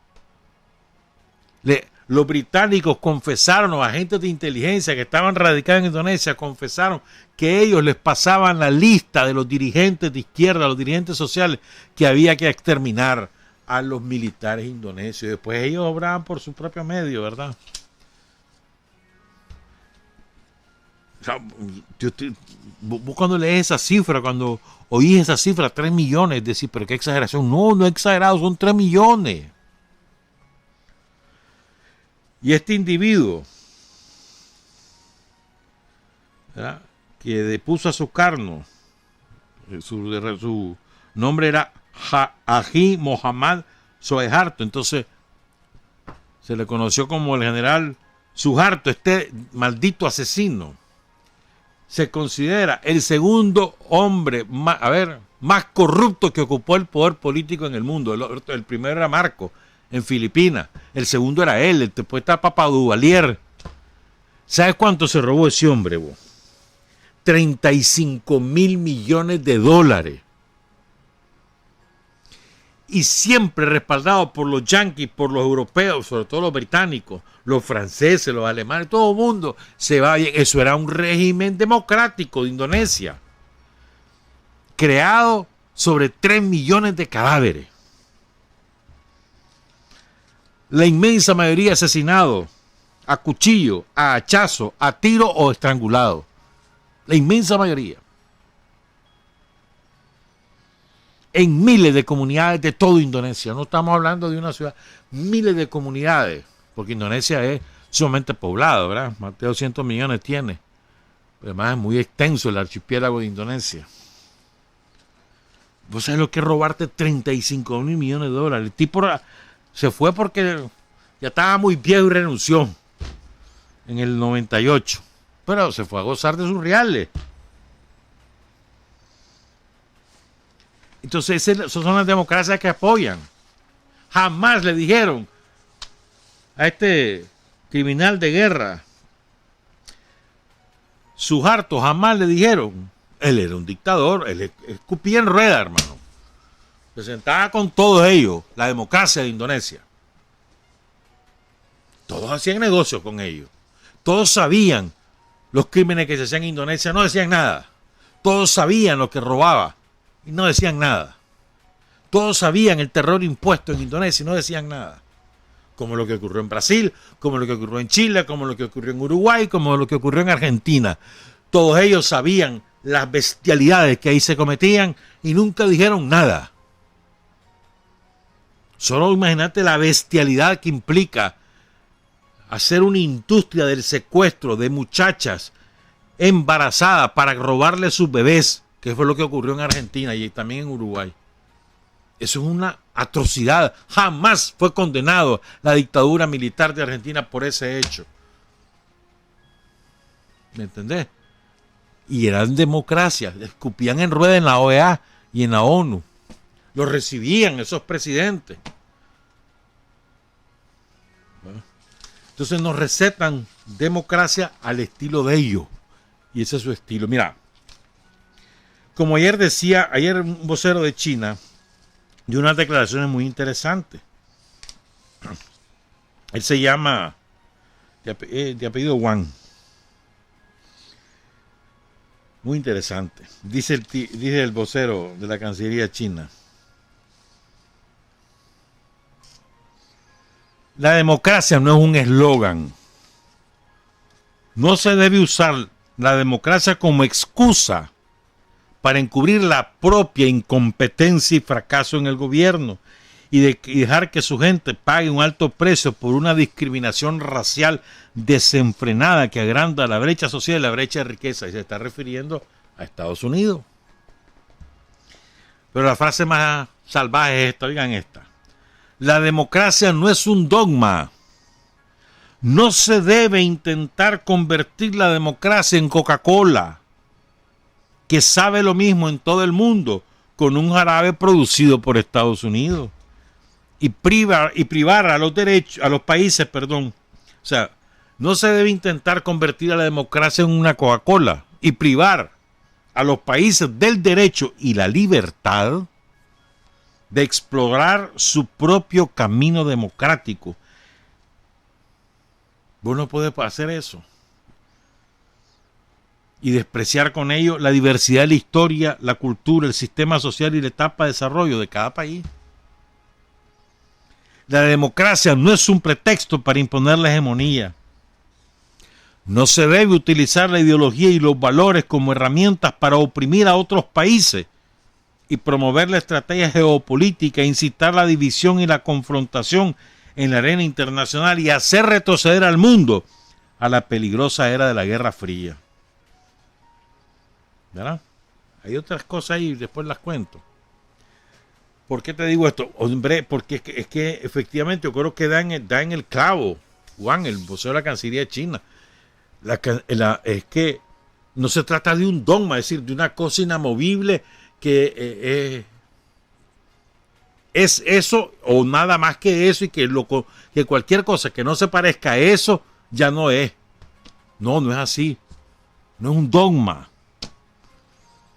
Los británicos confesaron, los agentes de inteligencia que estaban radicados en Indonesia confesaron que ellos les pasaban la lista de los dirigentes de izquierda, los dirigentes sociales, que había que exterminar a los militares indonesios. Y después ellos obraban por su propio medio, ¿verdad? O sea, vos cuando lees esa cifra, cuando oís esa cifra, 3 millones, decís, pero qué exageración. No es exagerado, son 3 millones. Y este individuo, ¿verdad?, que depuso a Sukarno, su nombre era Haji Mohammad Suharto, entonces se le conoció como el general Suharto, este maldito asesino. Se considera el segundo hombre más corrupto que ocupó el poder político en el mundo. El primero era Marco, en Filipinas. El segundo era él. Después está Papa Duvalier. ¿Sabes cuánto se robó ese hombre, vos? 35 mil millones de dólares. Y siempre respaldado por los yanquis, por los europeos, sobre todo los británicos, los franceses, los alemanes, todo el mundo se va bien. Eso era un régimen democrático de Indonesia, creado sobre 3 millones de cadáveres. La inmensa mayoría asesinados a cuchillo, a hachazo, a tiro o estrangulado. La inmensa mayoría. En miles de comunidades de toda Indonesia. No estamos hablando de una ciudad, miles de comunidades, porque Indonesia es sumamente poblado, ¿verdad? Más de 200 millones tiene. Pero además es muy extenso el archipiélago de Indonesia. ¿Vos sabés lo que es robarte 35 mil millones de dólares? El tipo se fue porque ya estaba muy viejo y renunció en el 98. Pero se fue a gozar de sus reales. Entonces, esas son las democracias que apoyan. Jamás le dijeron a este criminal de guerra, Suharto, jamás le dijeron, él era un dictador, él escupía en rueda, hermano. Se sentaba con todos ellos, la democracia de Indonesia. Todos hacían negocios con ellos. Todos sabían los crímenes que se hacían en Indonesia, no decían nada. Todos sabían lo que robaba y no decían nada. Todos sabían el terror impuesto en Indonesia y no decían nada. Como lo que ocurrió en Brasil, como lo que ocurrió en Chile, como lo que ocurrió en Uruguay, como lo que ocurrió en Argentina. Todos ellos sabían las bestialidades que ahí se cometían y nunca dijeron nada. Solo imagínate la bestialidad que implica hacer una industria del secuestro de muchachas embarazadas para robarle sus bebés, que fue lo que ocurrió en Argentina y también en Uruguay. Eso es una atrocidad. Jamás fue condenado la dictadura militar de Argentina por ese hecho. ¿Me entendés? Y eran democracias, escupían en rueda en la OEA y en la ONU. Los recibían esos presidentes. Entonces nos recetan democracia al estilo de ellos. Y ese es su estilo. Mira, como ayer un vocero de China dio unas declaraciones muy interesantes. Él se llama, de apellido Wang. Muy interesante. Dice el vocero de la Cancillería china. La democracia no es un eslogan. No se debe usar la democracia como excusa para encubrir la propia incompetencia y fracaso en el gobierno y dejar que su gente pague un alto precio por una discriminación racial desenfrenada que agranda la brecha social y la brecha de riqueza. Y se está refiriendo a Estados Unidos. Pero la frase más salvaje es esta, oigan esta. La democracia no es un dogma. No se debe intentar convertir la democracia en Coca-Cola, que sabe lo mismo en todo el mundo, con un jarabe producido por Estados Unidos. Y privar a los países. O sea, no se debe intentar convertir a la democracia en una Coca-Cola y privar a los países del derecho y la libertad de explorar su propio camino democrático. Vos no podés hacer eso. Y despreciar con ello la diversidad de la historia, la cultura, el sistema social y la etapa de desarrollo de cada país. La democracia no es un pretexto para imponer la hegemonía. No se debe utilizar la ideología y los valores como herramientas para oprimir a otros países y promover la estrategia geopolítica, incitar la división y la confrontación en la arena internacional y hacer retroceder al mundo a la peligrosa era de la Guerra Fría. ¿Verdad? Hay otras cosas ahí, después las cuento. ¿Por qué te digo esto? Hombre, porque es que efectivamente yo creo que da en el clavo, Juan, el vocero de la Cancillería china. Es que no se trata de un dogma, es decir, de una cosa inamovible que es eso o nada más que eso y que cualquier cosa que no se parezca a eso ya no es. No es así. No es un dogma.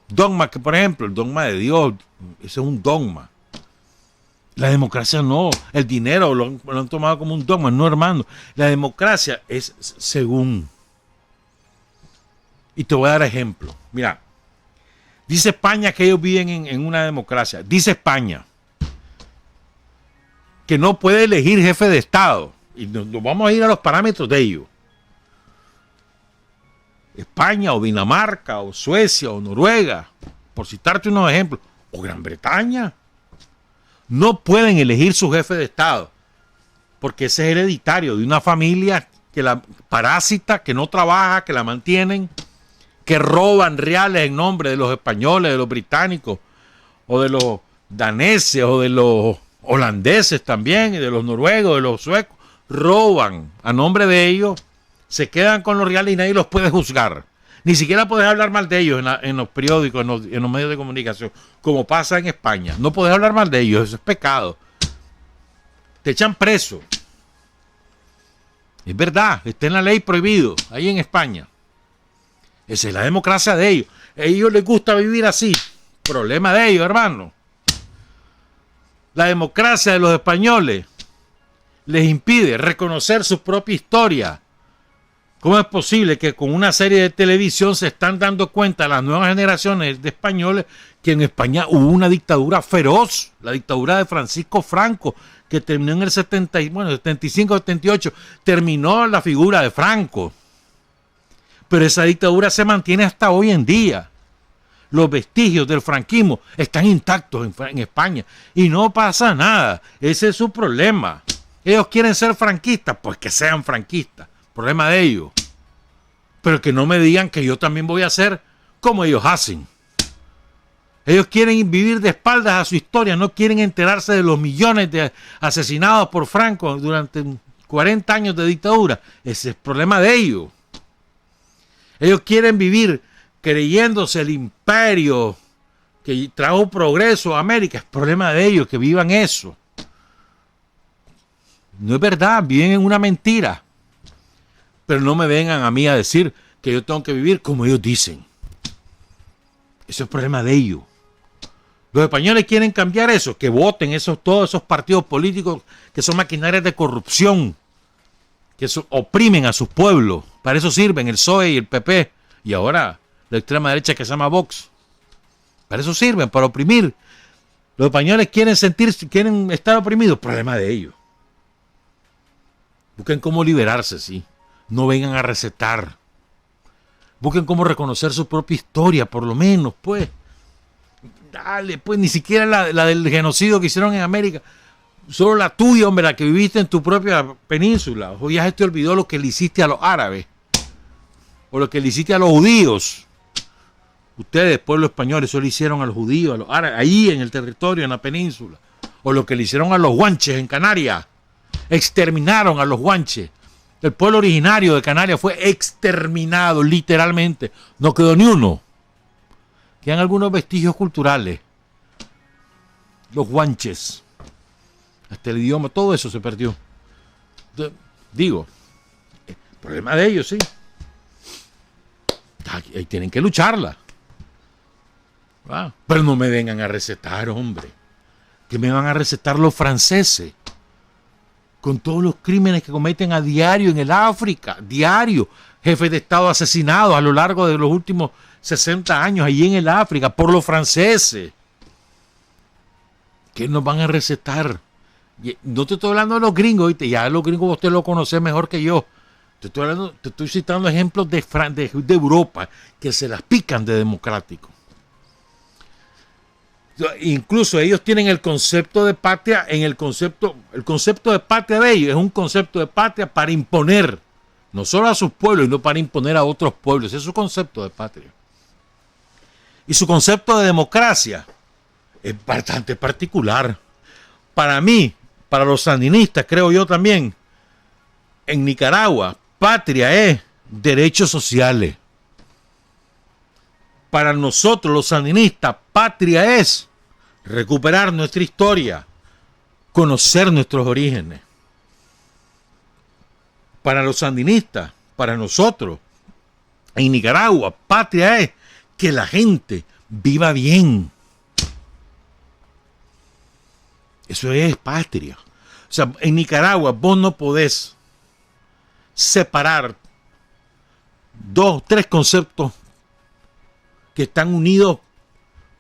Dogma que, por ejemplo, el dogma de Dios, ese es un dogma. La democracia no. El dinero lo han tomado como un dogma. No, hermano. La democracia es según. Y te voy a dar ejemplo. Mira, dice España que ellos viven en una democracia. Dice España que no puede elegir jefe de Estado. Y nos vamos a ir a los parámetros de ellos. España o Dinamarca o Suecia o Noruega, por citarte unos ejemplos, o Gran Bretaña, no pueden elegir su jefe de Estado, porque ese es hereditario de una familia que la parásita, que no trabaja, que la mantienen, que roban reales en nombre de los españoles, de los británicos, o de los daneses, o de los holandeses también, y de los noruegos, de los suecos, roban a nombre de ellos. Se quedan con los reales y nadie los puede juzgar. Ni siquiera puedes hablar mal de ellos en los periódicos, en los medios de comunicación, como pasa en España. No puedes hablar mal de ellos, eso es pecado. Te echan preso. Es verdad, está en la ley prohibido, ahí en España. Esa es la democracia de ellos. A ellos les gusta vivir así. Problema de ellos, hermano. La democracia de los españoles les impide reconocer su propia historia. ¿Cómo es posible que con una serie de televisión se están dando cuenta las nuevas generaciones de españoles que en España hubo una dictadura feroz, la dictadura de Francisco Franco, que terminó en el 75-78, terminó la figura de Franco. Pero esa dictadura se mantiene hasta hoy en día. Los vestigios del franquismo están intactos en España y no pasa nada. Ese es su problema. Ellos quieren ser franquistas, pues que sean franquistas. Problema de ellos. Pero que no me digan que yo también voy a hacer como ellos hacen. Ellos quieren vivir de espaldas a su historia, no quieren enterarse de los millones de asesinados por Franco durante 40 años de dictadura. Ese es el problema de ellos. Ellos quieren vivir creyéndose el imperio que trajo progreso a América. Es problema de ellos que vivan eso. No es verdad, viven en una mentira. Pero no me vengan a mí a decir que yo tengo que vivir como ellos dicen. Ese es el problema de ellos. Los españoles quieren cambiar eso, que voten todos esos partidos políticos que son maquinarias de corrupción, que oprimen a sus pueblos. Para eso sirven el PSOE y el PP. Y ahora la extrema derecha que se llama Vox. Para eso sirven, para oprimir. Los españoles quieren estar oprimidos. Problema de ellos. Busquen cómo liberarse, sí. No vengan a recetar. Busquen cómo reconocer su propia historia, por lo menos, pues. Dale, pues, ni siquiera la del genocidio que hicieron en América. Solo la tuya, hombre, la que viviste en tu propia península. O ya se te olvidó lo que le hiciste a los árabes. O lo que le hiciste a los judíos. Ustedes, pueblo español, eso le hicieron a los judíos, a los árabes, ahí en el territorio, en la península. O lo que le hicieron a los guanches en Canarias. Exterminaron a los guanches. El pueblo originario de Canarias fue exterminado, literalmente. No quedó ni uno. Quedan algunos vestigios culturales. Los guanches. Hasta el idioma, todo eso se perdió. Digo, problema de ellos, sí. Ahí tienen que lucharla. Pero no me vengan a recetar, hombre. Que me van a recetar los franceses. Con todos los crímenes que cometen a diario en el África, diario, jefes de Estado asesinados a lo largo de los últimos 60 años allí en el África por los franceses. ¿Qué nos van a recetar? No te estoy hablando de los gringos, ¿viste? Ya los gringos usted lo conoce mejor que yo. Te estoy citando ejemplos de Europa que se las pican de democrático. Incluso ellos tienen el concepto de patria el concepto de patria de ellos es un concepto de patria para imponer, no solo a sus pueblos, sino para imponer a otros pueblos. Ese es su concepto de patria. Y su concepto de democracia es bastante particular. Para mí, para los sandinistas, creo yo también, en Nicaragua, patria es derechos sociales. Para nosotros los sandinistas, patria es recuperar nuestra historia, conocer nuestros orígenes. Para los sandinistas, para nosotros, en Nicaragua, patria es que la gente viva bien. Eso es patria. O sea, en Nicaragua vos no podés separar 2, 3 conceptos que están unidos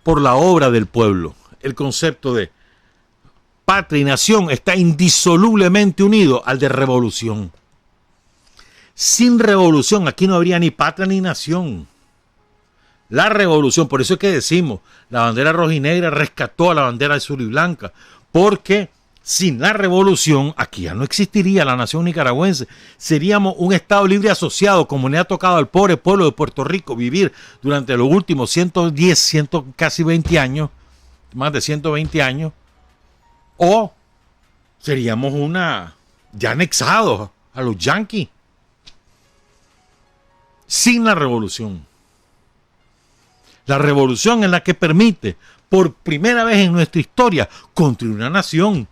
por la obra del pueblo. El concepto de patria y nación está indisolublemente unido al de revolución. Sin revolución aquí no habría ni patria ni nación. La revolución, por eso es que decimos, la bandera rojinegra rescató a la bandera azul y blanca, porque sin la revolución aquí ya no existiría la nación nicaragüense. Seríamos un Estado libre asociado, como le ha tocado al pobre pueblo de Puerto Rico vivir durante los últimos casi 20 años, más de 120 años, o seríamos ya anexados a los yanquis. Sin la revolución. La revolución es la que permite, por primera vez en nuestra historia, construir una nación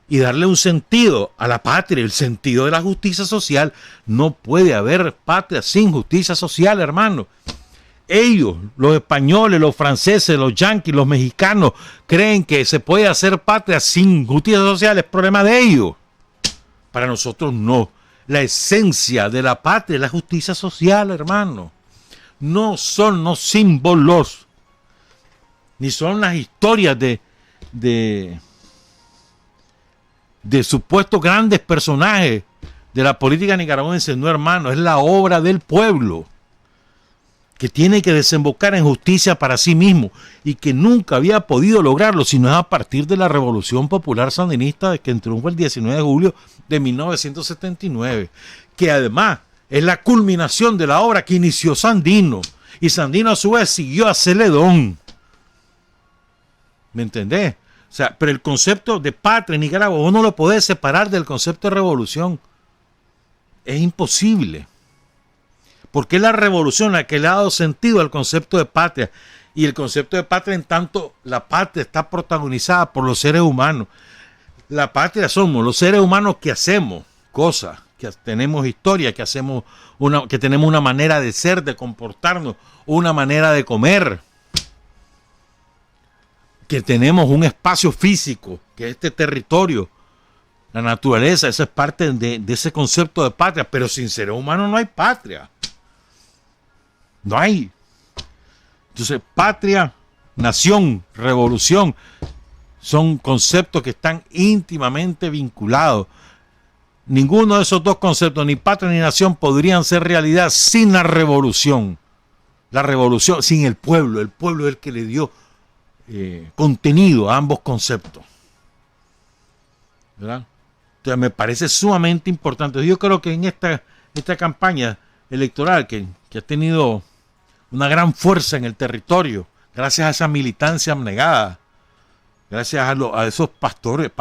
y darle un sentido a la patria, el sentido de la justicia social. No puede haber patria sin justicia social, hermano. Ellos, los españoles, los franceses, los yanquis, los mexicanos, creen que se puede hacer patria sin justicia social. Es problema de ellos. Para nosotros no. La esencia de la patria es la justicia social, hermano. No son los símbolos, ni son las historias de supuestos grandes personajes de la política nicaragüense. No, hermano, es la obra del pueblo, que tiene que desembocar en justicia para sí mismo y que nunca había podido lograrlo sino es a partir de la Revolución Popular Sandinista que triunfó el 19 de julio de 1979, que además es la culminación de la obra que inició Sandino, y Sandino a su vez siguió a Celedón. ¿Me entendés? O sea, pero el concepto de patria en Nicaragua vos no lo podés separar del concepto de revolución. Es imposible. Porque es la revolución la que le ha dado sentido al concepto de patria. Y el concepto de patria, en tanto la patria está protagonizada por los seres humanos. La patria somos los seres humanos que hacemos cosas, que tenemos historia, que tenemos una manera de ser, de comportarnos, una manera de comer, que tenemos un espacio físico, que es este territorio, la naturaleza. Esa es parte de ese concepto de patria. Pero sin seres humanos no hay patria. No hay. Entonces, patria, nación, revolución, son conceptos que están íntimamente vinculados. Ninguno de esos dos conceptos, ni patria ni nación, podrían ser realidad sin la revolución. La revolución, sin el pueblo. El pueblo es el que le dio contenido a ambos conceptos. ¿Verdad? Entonces, me parece sumamente importante. Yo creo que en esta campaña electoral que ha tenido una gran fuerza en el territorio, gracias a esa militancia abnegada, gracias a esos pastores,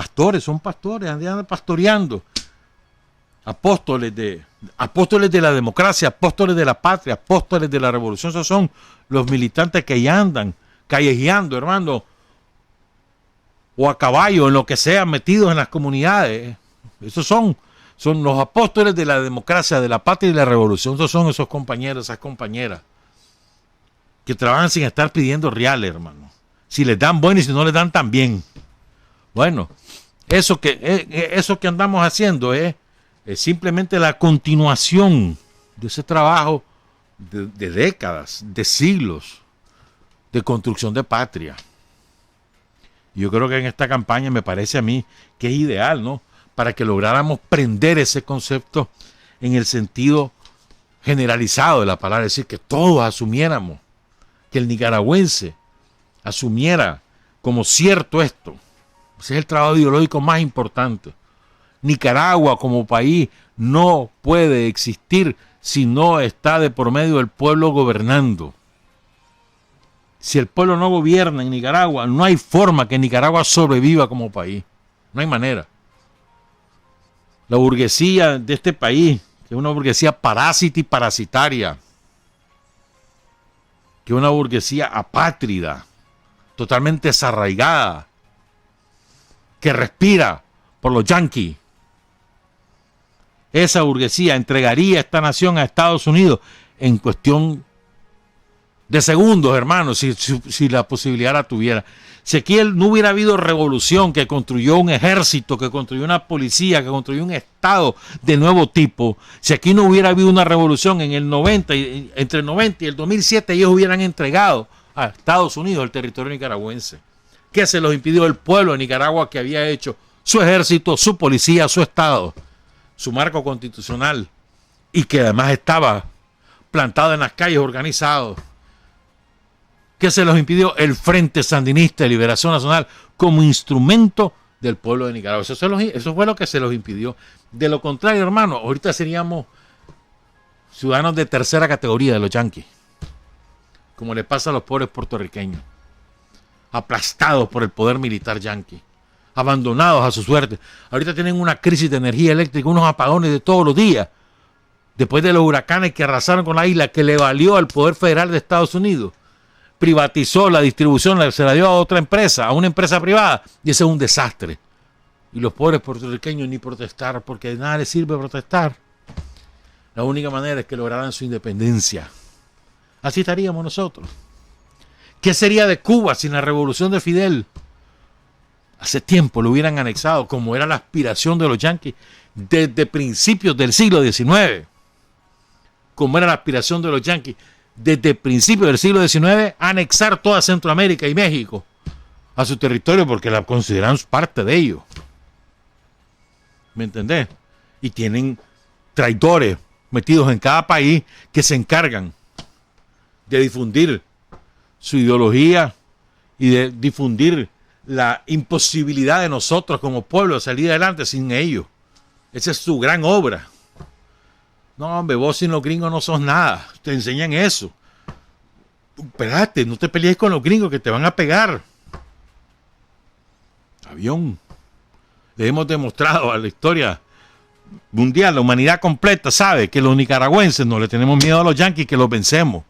andan pastoreando, apóstoles de la democracia, apóstoles de la patria, apóstoles de la revolución. Esos son los militantes que ya andan callejeando, hermano, o a caballo, en lo que sea, metidos en las comunidades. Esos son los apóstoles de la democracia, de la patria y de la revolución. Esos son esos compañeros, esas compañeras, que trabajan sin estar pidiendo reales, hermano. Si les dan bueno y si no les dan tan bien. Bueno, eso que andamos haciendo es simplemente la continuación de ese trabajo de décadas, de siglos, de construcción de patria. Yo creo que en esta campaña me parece a mí que es ideal, ¿no? Para que lográramos prender ese concepto en el sentido generalizado de la palabra, es decir, que todos asumiéramos, que el nicaragüense asumiera como cierto esto. Ese es el trabajo ideológico más importante. Nicaragua como país no puede existir si no está de por medio del pueblo gobernando. Si el pueblo no gobierna en Nicaragua, no hay forma que Nicaragua sobreviva como país. No hay manera. La burguesía de este país, que es una burguesía parásita y parasitaria, que es una burguesía apátrida, totalmente desarraigada, que respira por los yanquis. Esa burguesía entregaría esta nación a Estados Unidos en cuestión de segundos, hermano, si la posibilidad la tuviera. Si aquí no hubiera habido revolución que construyó un ejército, que construyó una policía, que construyó un Estado de nuevo tipo, si aquí no hubiera habido una revolución en el 90, entre el 90 y el 2007, ellos hubieran entregado a Estados Unidos el territorio nicaragüense. ¿Qué se los impidió? El pueblo de Nicaragua, que había hecho su ejército, su policía, su Estado, su marco constitucional, y que además estaba plantado en las calles, organizado. ¿Qué se los impidió? El Frente Sandinista de Liberación Nacional como instrumento del pueblo de Nicaragua. Eso fue lo que se los impidió. De lo contrario, hermano, ahorita seríamos ciudadanos de tercera categoría de los yanquis, como le pasa a los pobres puertorriqueños, aplastados por el poder militar yanqui, abandonados a su suerte. Ahorita tienen una crisis de energía eléctrica, unos apagones de todos los días, después de los huracanes que arrasaron con la isla, que le valió al poder federal de Estados Unidos. Privatizó la distribución, se la dio a otra empresa, a una empresa privada, y ese es un desastre. Y los pobres puertorriqueños ni protestar, porque de nada les sirve protestar. La única manera es que lograran su independencia. Así estaríamos nosotros. ¿Qué sería de Cuba sin la revolución de Fidel? Hace tiempo lo hubieran anexado, como era la aspiración de los yanquis desde principios del siglo XIX. Como era la aspiración de los yanquis desde principios del siglo XIX, anexar toda Centroamérica y México a su territorio porque la consideran parte de ellos. ¿Me entendés? Y tienen traidores metidos en cada país que se encargan de difundir su ideología y de difundir la imposibilidad de nosotros como pueblo de salir adelante sin ellos. Esa es su gran obra. No, hombre, vos sin los gringos no sos nada. Te enseñan eso. Espérate, no te pelees con los gringos que te van a pegar. Avión. Le hemos demostrado a la historia mundial, la humanidad completa sabe que los nicaragüenses no le tenemos miedo a los yanquis, que los vencemos.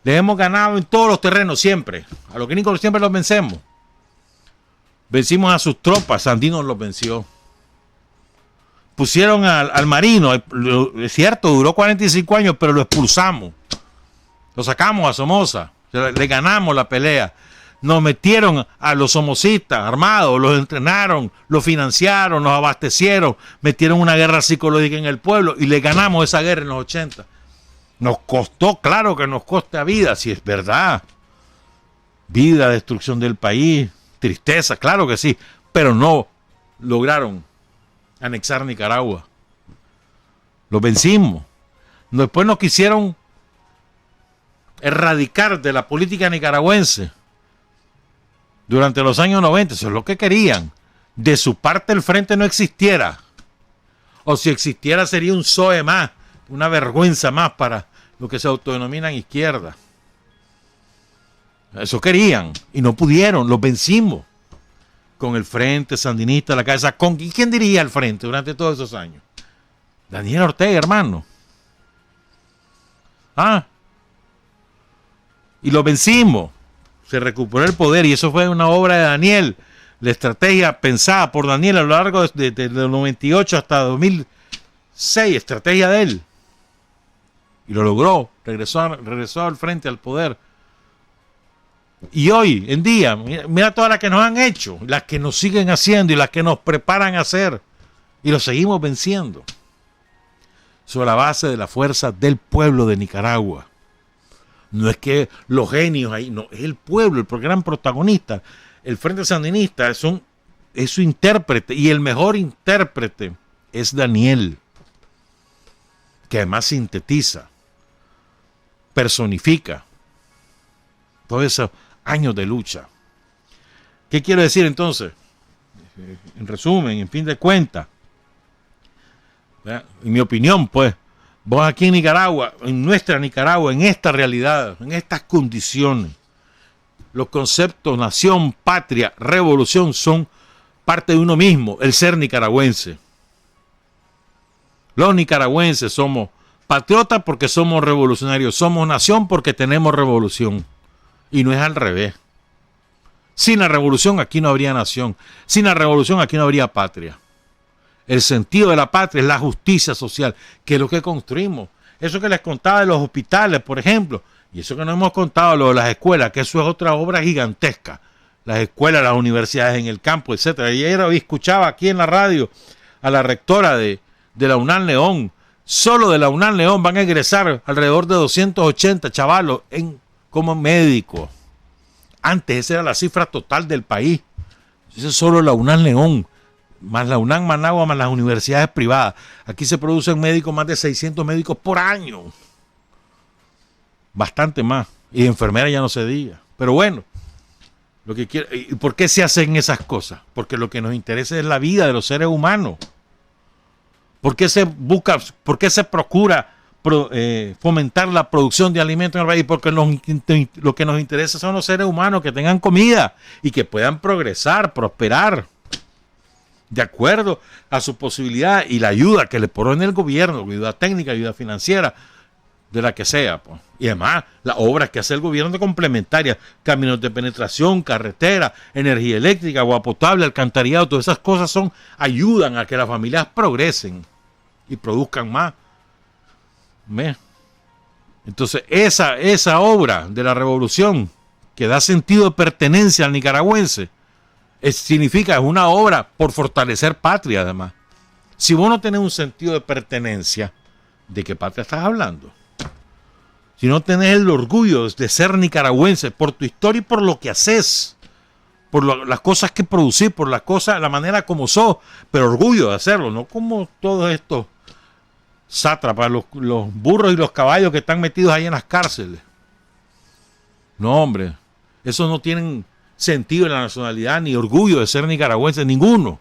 Les hemos ganado en todos los terrenos siempre. A los gringos siempre los vencemos. Vencimos a sus tropas, Sandino los venció. Pusieron al marino, es cierto, duró 45 años, pero lo expulsamos. Lo sacamos a Somoza, le ganamos la pelea. Nos metieron a los somocistas armados, los entrenaron, los financiaron, nos abastecieron, metieron una guerra psicológica en el pueblo y le ganamos esa guerra en los 80. Nos costó, claro que nos costa vida, si es verdad. Vida, destrucción del país, tristeza, claro que sí, pero no lograron anexar Nicaragua. Los vencimos. Después nos quisieron erradicar de la política nicaragüense durante los años 90. Eso es lo que querían. De su parte el frente no existiera. O si existiera sería un PSOE más, una vergüenza más para lo que se autodenominan izquierda. Eso querían y no pudieron, los vencimos. Con el frente sandinista a la cabeza. ¿Y quién dirigía el frente durante todos esos años? Daniel Ortega, hermano. Y lo vencimos. Se recuperó el poder y eso fue una obra de Daniel. La estrategia pensada por Daniel a lo largo de los 98 hasta 2006. Estrategia de él. Y lo logró. Regresó al frente, al poder. Y hoy en día, mira todas las que nos han hecho, las que nos siguen haciendo y las que nos preparan a hacer. Y lo seguimos venciendo. Sobre la base de la fuerza del pueblo de Nicaragua. No es que los genios ahí, no, es el pueblo, el gran protagonista. El Frente Sandinista es su intérprete y el mejor intérprete es Daniel, que además sintetiza, personifica todos esos años de lucha. ¿Qué quiero decir entonces? En resumen, en fin de cuentas, en mi opinión, pues, vos aquí en Nicaragua, en nuestra Nicaragua, en esta realidad, en estas condiciones, los conceptos nación, patria, revolución son parte de uno mismo, el ser nicaragüense. Los nicaragüenses somos patriotas porque somos revolucionarios, somos nación porque tenemos revolución. Y no es al revés. Sin la revolución aquí no habría nación, sin la revolución aquí no habría patria. El sentido de la patria es la justicia social, que es lo que construimos. Eso que les contaba de los hospitales, por ejemplo, y eso que no hemos contado, lo de las escuelas, que eso es otra obra gigantesca. Las escuelas, las universidades en el campo, etcétera. Y ayer hoy escuchaba aquí en la radio a la rectora de la UNAM León. Solo de la UNAM León van a egresar alrededor de 280 chavalos como médicos. Antes esa era la cifra total del país. Eso es solo la UNAM León. Más la UNAM Managua, más las universidades privadas. Aquí se producen médicos, más de 600 médicos por año. Bastante más. Y de enfermeras ya no se diga. Pero bueno, lo que quiero, ¿y por qué se hacen esas cosas? Porque lo que nos interesa es la vida de los seres humanos. ¿Por qué se busca, por qué se procura fomentar la producción de alimentos en el país? Porque lo que nos interesa son los seres humanos que tengan comida y que puedan progresar, prosperar. De acuerdo a su posibilidad y la ayuda que le pone el gobierno, ayuda técnica, ayuda financiera, de la que sea, pues. Y además, las obras que hace el gobierno complementarias, caminos de penetración, carretera, energía eléctrica, agua potable, alcantarillado, todas esas cosas ayudan a que las familias progresen y produzcan más. Entonces, esa obra de la revolución que da sentido de pertenencia al nicaragüense, significa, es una obra por fortalecer patria, además. Si vos no tenés un sentido de pertenencia, ¿de qué patria estás hablando? Si no tenés el orgullo de ser nicaragüense por tu historia y por lo que haces, por las cosas que producís, por la manera como sos, pero orgullo de hacerlo, no como todos estos sátrapas, los burros y los caballos que están metidos ahí en las cárceles. No, hombre, esos no tienen sentido en la nacionalidad ni orgullo de ser nicaragüense, ninguno.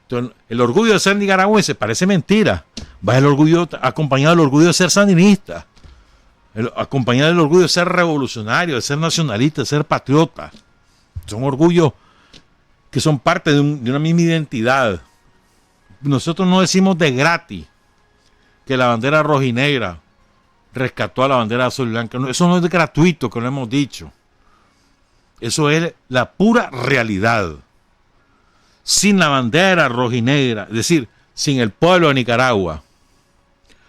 Entonces, el orgullo de ser nicaragüense parece mentira. Va el orgullo acompañado del orgullo de ser sandinista, acompañado del orgullo de ser revolucionario, de ser nacionalista, de ser patriota. Son orgullos que son parte de una misma identidad. Nosotros no decimos de gratis que la bandera rojinegra rescató a la bandera azul y blanca. No, eso no es gratuito, que lo hemos dicho. Eso es la pura realidad. Sin la bandera rojinegra, es decir, sin el pueblo de Nicaragua,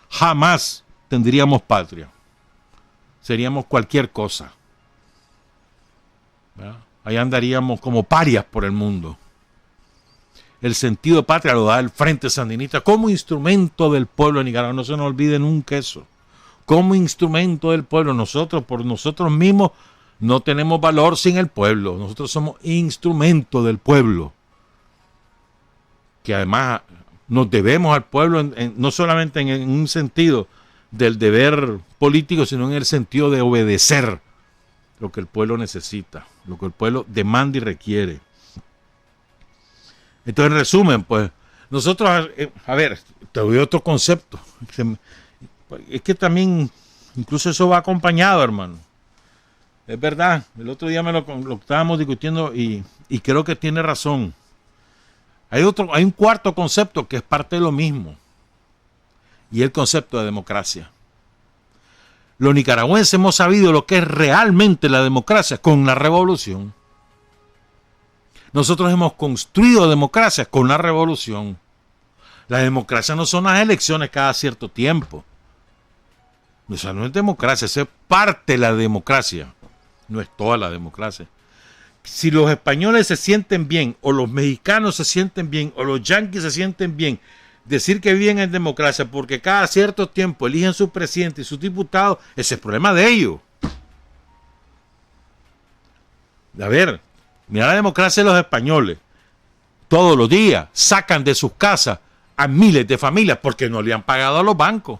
jamás tendríamos patria. Seríamos cualquier cosa. ¿Verdad? Ahí andaríamos como parias por el mundo. El sentido de patria lo da el Frente Sandinista como instrumento del pueblo de Nicaragua. No se nos olvide nunca eso. Como instrumento del pueblo. Nosotros, por nosotros mismos, no tenemos valor sin el pueblo. Nosotros somos instrumento del pueblo. Que además nos debemos al pueblo, no solamente en un sentido del deber político, sino en el sentido de obedecer lo que el pueblo necesita, lo que el pueblo demanda y requiere. Entonces, en resumen, pues, nosotros, a ver, te doy otro concepto. Es que también, incluso eso va acompañado, hermano. Es verdad, el otro día lo estábamos discutiendo y creo que tiene razón. Hay un cuarto concepto que es parte de lo mismo, y el concepto de democracia. Los nicaragüenses hemos sabido lo que es realmente la democracia con la revolución. Nosotros hemos construido democracia con la revolución. La democracia no son las elecciones cada cierto tiempo. O sea, no es democracia, es parte de la democracia. No es toda la democracia. Si los españoles se sienten bien, o los mexicanos se sienten bien, o los yanquis se sienten bien, decir que viven en democracia porque cada cierto tiempo eligen su presidente y sus diputados, ese es el problema de ellos. A ver, mira la democracia de los españoles. Todos los días sacan de sus casas a miles de familias porque no le han pagado a los bancos.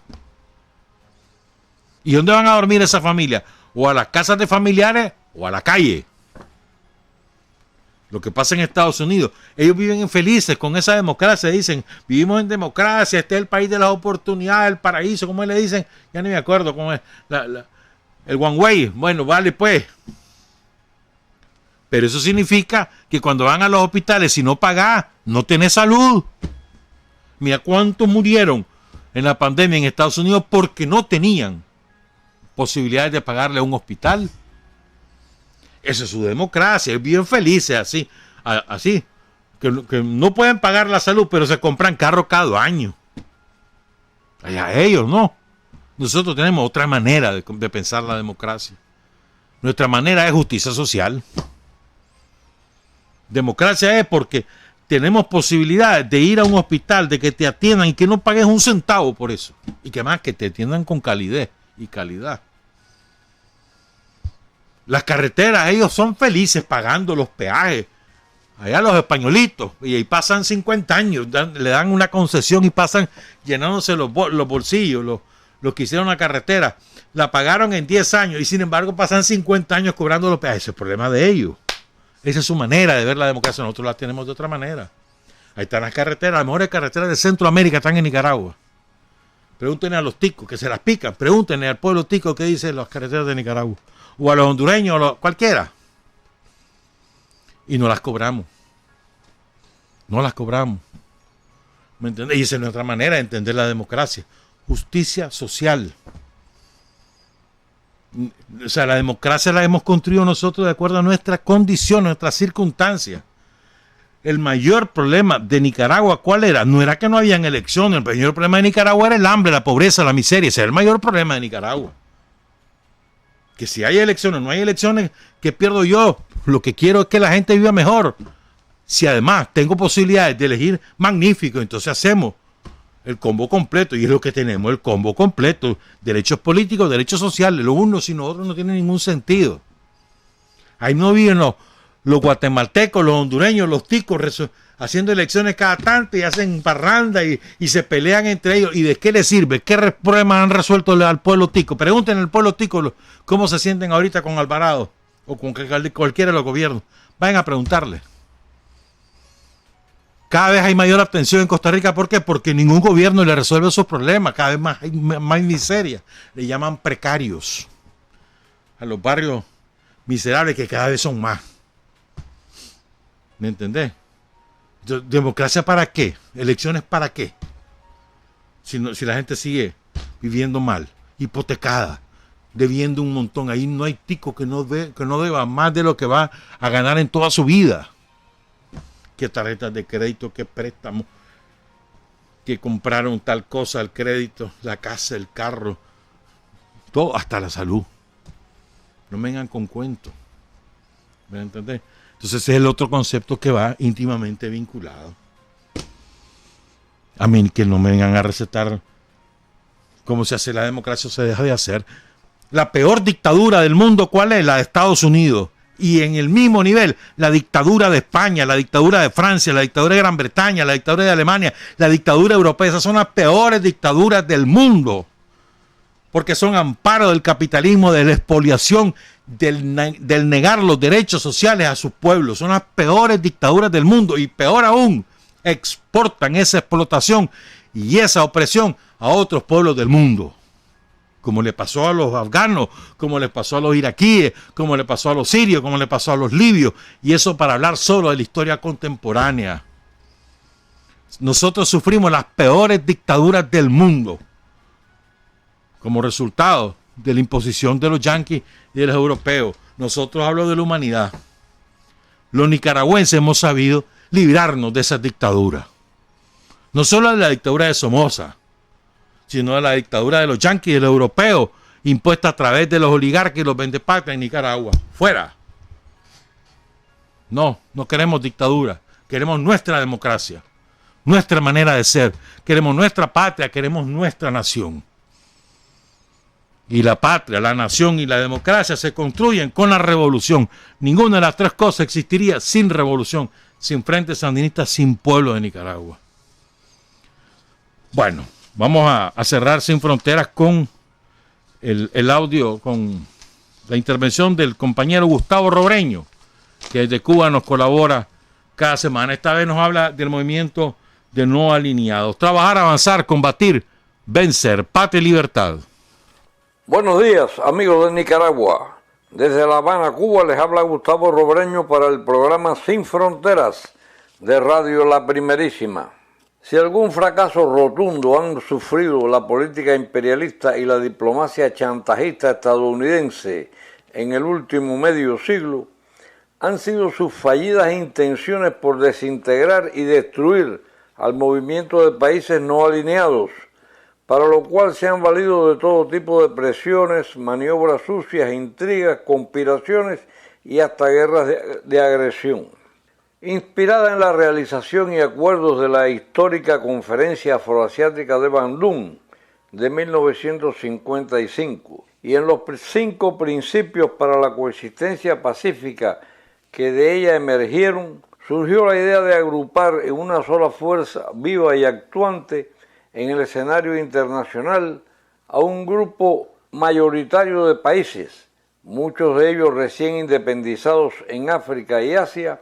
¿Y dónde van a dormir esas familias? O a las casas de familiares o a la calle. Lo que pasa en Estados Unidos, ellos viven felices con esa democracia, dicen, vivimos en democracia, este es el país de las oportunidades, el paraíso, como le dicen, ya ni me acuerdo cómo es, el one way, bueno, vale pues. Pero eso significa que cuando van a los hospitales, si no pagás, no tenés salud. Mira cuántos murieron en la pandemia en Estados Unidos porque no tenían posibilidades de pagarle a un hospital. Esa es su democracia, viven felices así, que no pueden pagar la salud, pero se compran carro cada año. Allá ellos, ¿no? Nosotros tenemos otra manera de pensar la democracia. Nuestra manera es justicia social. Democracia es porque tenemos posibilidades de ir a un hospital, de que te atiendan y que no pagues un centavo por eso. Y que más que te atiendan con calidez y calidad. Las carreteras, ellos son felices pagando los peajes. Allá los españolitos, y ahí pasan 50 años, le dan una concesión y pasan llenándose los bolsillos, los que hicieron la carretera. La pagaron en 10 años y sin embargo pasan 50 años cobrando los peajes. Ese es el problema de ellos. Esa es su manera de ver la democracia. Nosotros la tenemos de otra manera. Ahí están las carreteras, las mejores carreteras de Centroamérica están en Nicaragua. Pregúntenle a los ticos que se las pican. Pregúntenle al pueblo tico qué dicen las carreteras de Nicaragua. O a los hondureños, o cualquiera. Y no las cobramos. No las cobramos. ¿Me entiendes? Y esa es nuestra manera de entender la democracia. Justicia social. O sea, la democracia la hemos construido nosotros de acuerdo a nuestra condición, nuestras circunstancias. El mayor problema de Nicaragua, ¿cuál era? No era que no habían elecciones. El mayor problema de Nicaragua era el hambre, la pobreza, la miseria. Ese era el mayor problema de Nicaragua. Que si hay elecciones, no hay elecciones, ¿qué pierdo yo? Lo que quiero es que la gente viva mejor. Si además tengo posibilidades de elegir, magnífico, entonces hacemos el combo completo, y es lo que tenemos, el combo completo, derechos políticos, derechos sociales, los unos sin los otros no tiene ningún sentido. Ahí no viven los guatemaltecos, los hondureños, los ticos, haciendo elecciones cada tanto y hacen parranda y se pelean entre ellos. ¿Y de qué les sirve? ¿Qué problemas han resuelto al pueblo tico? Pregúntenle al pueblo tico cómo se sienten ahorita con Alvarado o con cualquiera de los gobiernos. Vayan a preguntarle. Cada vez hay mayor abstención en Costa Rica. ¿Por qué? Porque ningún gobierno le resuelve esos problemas. Cada vez más hay más miseria. Le llaman precarios a los barrios miserables, que cada vez son más. ¿Me entendés? ¿Democracia para qué? ¿Elecciones para qué? Si la gente sigue viviendo mal, hipotecada, debiendo un montón. Ahí no hay tico que no deba más de lo que va a ganar en toda su vida. Que tarjetas de crédito, que préstamos, que compraron tal cosa, el crédito, la casa, el carro, todo, hasta la salud. No me vengan con cuentos. ¿Me entendés? Entonces ese es el otro concepto que va íntimamente vinculado. A mí que no me vengan a recetar cómo se hace la democracia o se deja de hacer. La peor dictadura del mundo, ¿cuál es? La de Estados Unidos. Y en el mismo nivel, la dictadura de España, la dictadura de Francia, la dictadura de Gran Bretaña, la dictadura de Alemania, la dictadura europea. Esas son las peores dictaduras del mundo. Porque son amparo del capitalismo, de la expoliación, del negar los derechos sociales a sus pueblos. Son las peores dictaduras del mundo. Y peor aún, exportan esa explotación y esa opresión a otros pueblos del mundo. Como le pasó a los afganos, como le pasó a los iraquíes, como le pasó a los sirios, como le pasó a los libios. Y eso para hablar solo de la historia contemporánea. Nosotros sufrimos las peores dictaduras del mundo como resultado de la imposición de los yanquis y de los europeos. Nosotros hablamos de la humanidad. Los nicaragüenses hemos sabido librarnos de esas dictaduras. No solo de la dictadura de Somoza, sino de la dictadura de los yanquis y de los europeos, impuesta a través de los oligarcas y los vendepatrias en Nicaragua. ¡Fuera! No queremos dictadura. Queremos nuestra democracia, nuestra manera de ser. Queremos nuestra patria, queremos nuestra nación. Y la patria, la nación y la democracia se construyen con la revolución. Ninguna de las tres cosas existiría sin revolución, sin Frente Sandinista, sin pueblo de Nicaragua. Bueno, vamos a cerrar Sin Fronteras con el audio, con la intervención del compañero Gustavo Robreño, que desde Cuba nos colabora cada semana. Esta vez nos habla del movimiento de no alineados. Trabajar, avanzar, combatir, vencer, patria y libertad. Buenos días, amigos de Nicaragua. Desde La Habana, Cuba, les habla Gustavo Robreño para el programa Sin Fronteras de Radio La Primerísima. Si algún fracaso rotundo han sufrido la política imperialista y la diplomacia chantajista estadounidense en el último medio siglo, han sido sus fallidas intenciones por desintegrar y destruir al movimiento de países no alineados, para lo cual se han valido de todo tipo de presiones, maniobras sucias, intrigas, conspiraciones y hasta guerras de agresión. Inspirada en la realización y acuerdos de la histórica Conferencia Afroasiática de Bandung de 1955 y en los 5 principios para la coexistencia pacífica que de ella emergieron, surgió la idea de agrupar en una sola fuerza viva y actuante en el escenario internacional a un grupo mayoritario de países, muchos de ellos recién independizados en África y Asia,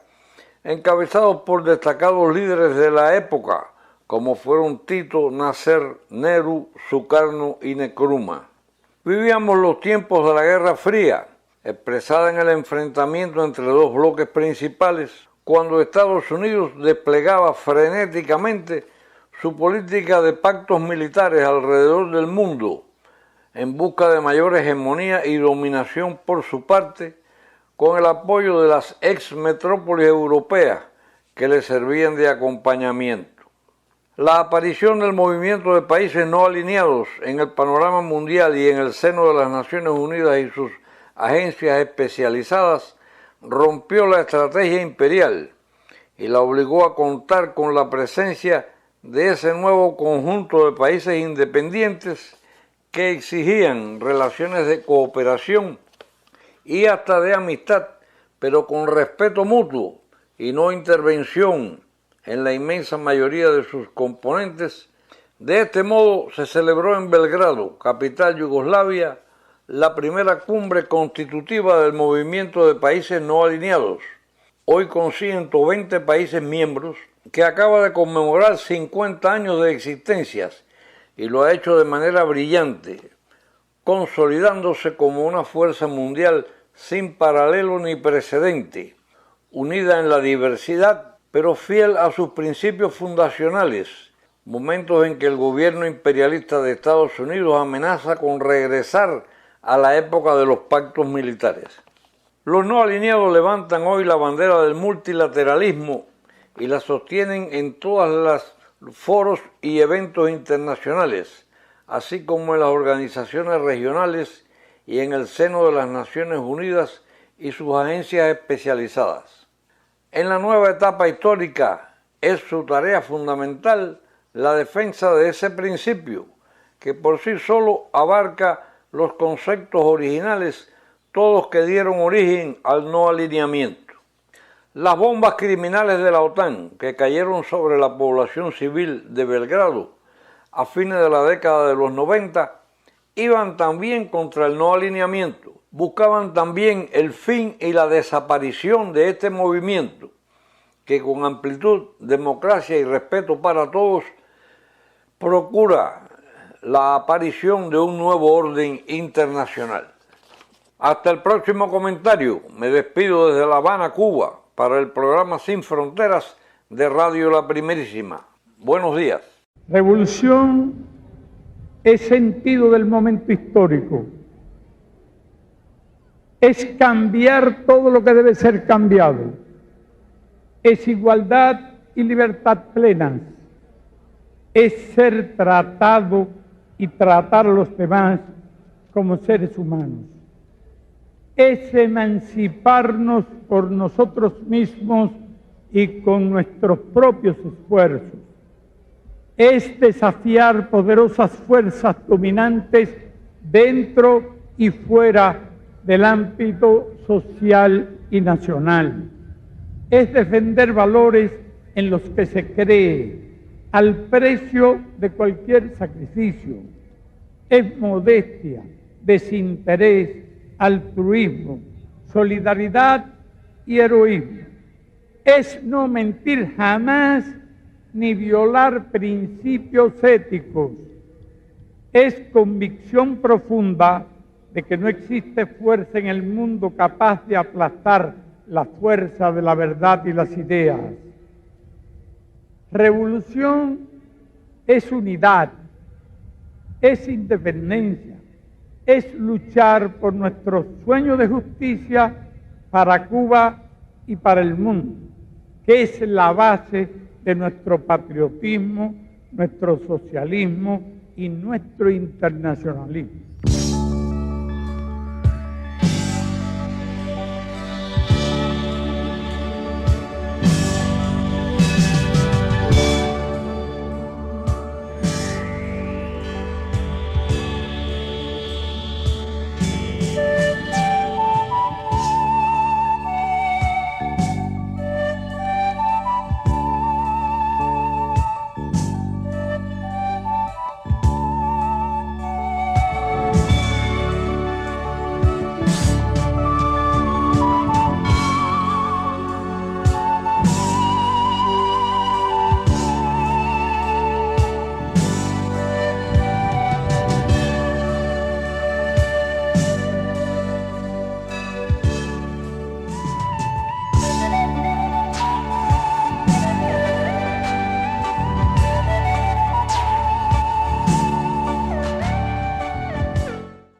encabezados por destacados líderes de la época, como fueron Tito, Nasser, Nehru, Sukarno y Nkrumah. Vivíamos los tiempos de la Guerra Fría, expresada en el enfrentamiento entre dos bloques principales, cuando Estados Unidos desplegaba frenéticamente su política de pactos militares alrededor del mundo, en busca de mayor hegemonía y dominación por su parte, con el apoyo de las ex metrópolis europeas que le servían de acompañamiento. La aparición del movimiento de países no alineados en el panorama mundial y en el seno de las Naciones Unidas y sus agencias especializadas, rompió la estrategia imperial y la obligó a contar con la presencia de ese nuevo conjunto de países independientes que exigían relaciones de cooperación y hasta de amistad, pero con respeto mutuo y no intervención en la inmensa mayoría de sus componentes. De este modo se celebró en Belgrado, capital Yugoslavia, la primera cumbre constitutiva del movimiento de países no alineados, hoy con 120 países miembros, que acaba de conmemorar 50 años de existencias y lo ha hecho de manera brillante, consolidándose como una fuerza mundial sin paralelo ni precedente, unida en la diversidad, pero fiel a sus principios fundacionales, momentos en que el gobierno imperialista de Estados Unidos amenaza con regresar a la época de los pactos militares. Los no alineados levantan hoy la bandera del multilateralismo y la sostienen en todos los foros y eventos internacionales, así como en las organizaciones regionales y en el seno de las Naciones Unidas y sus agencias especializadas. En la nueva etapa histórica es su tarea fundamental la defensa de ese principio, que por sí solo abarca los conceptos originales, todos que dieron origen al no alineamiento. Las bombas criminales de la OTAN que cayeron sobre la población civil de Belgrado a fines de la década de los 90 iban también contra el no alineamiento, buscaban también el fin y la desaparición de este movimiento que con amplitud, democracia y respeto para todos procura la aparición de un nuevo orden internacional. Hasta el próximo comentario. Me despido desde La Habana, Cuba, para el programa Sin Fronteras de Radio La Primerísima. Buenos días. Revolución es sentido del momento histórico. Es cambiar todo lo que debe ser cambiado. Es igualdad y libertad plenas. Es ser tratado y tratar a los demás como seres humanos. Es emanciparnos por nosotros mismos y con nuestros propios esfuerzos. Es desafiar poderosas fuerzas dominantes dentro y fuera del ámbito social y nacional. Es defender valores en los que se cree, al precio de cualquier sacrificio. Es modestia, desinterés, altruismo, solidaridad y heroísmo. Es no mentir jamás ni violar principios éticos. Es convicción profunda de que no existe fuerza en el mundo capaz de aplastar la fuerza de la verdad y las ideas. Revolución es unidad, es independencia, es luchar por nuestro sueño de justicia para Cuba y para el mundo, que es la base de nuestro patriotismo, nuestro socialismo y nuestro internacionalismo.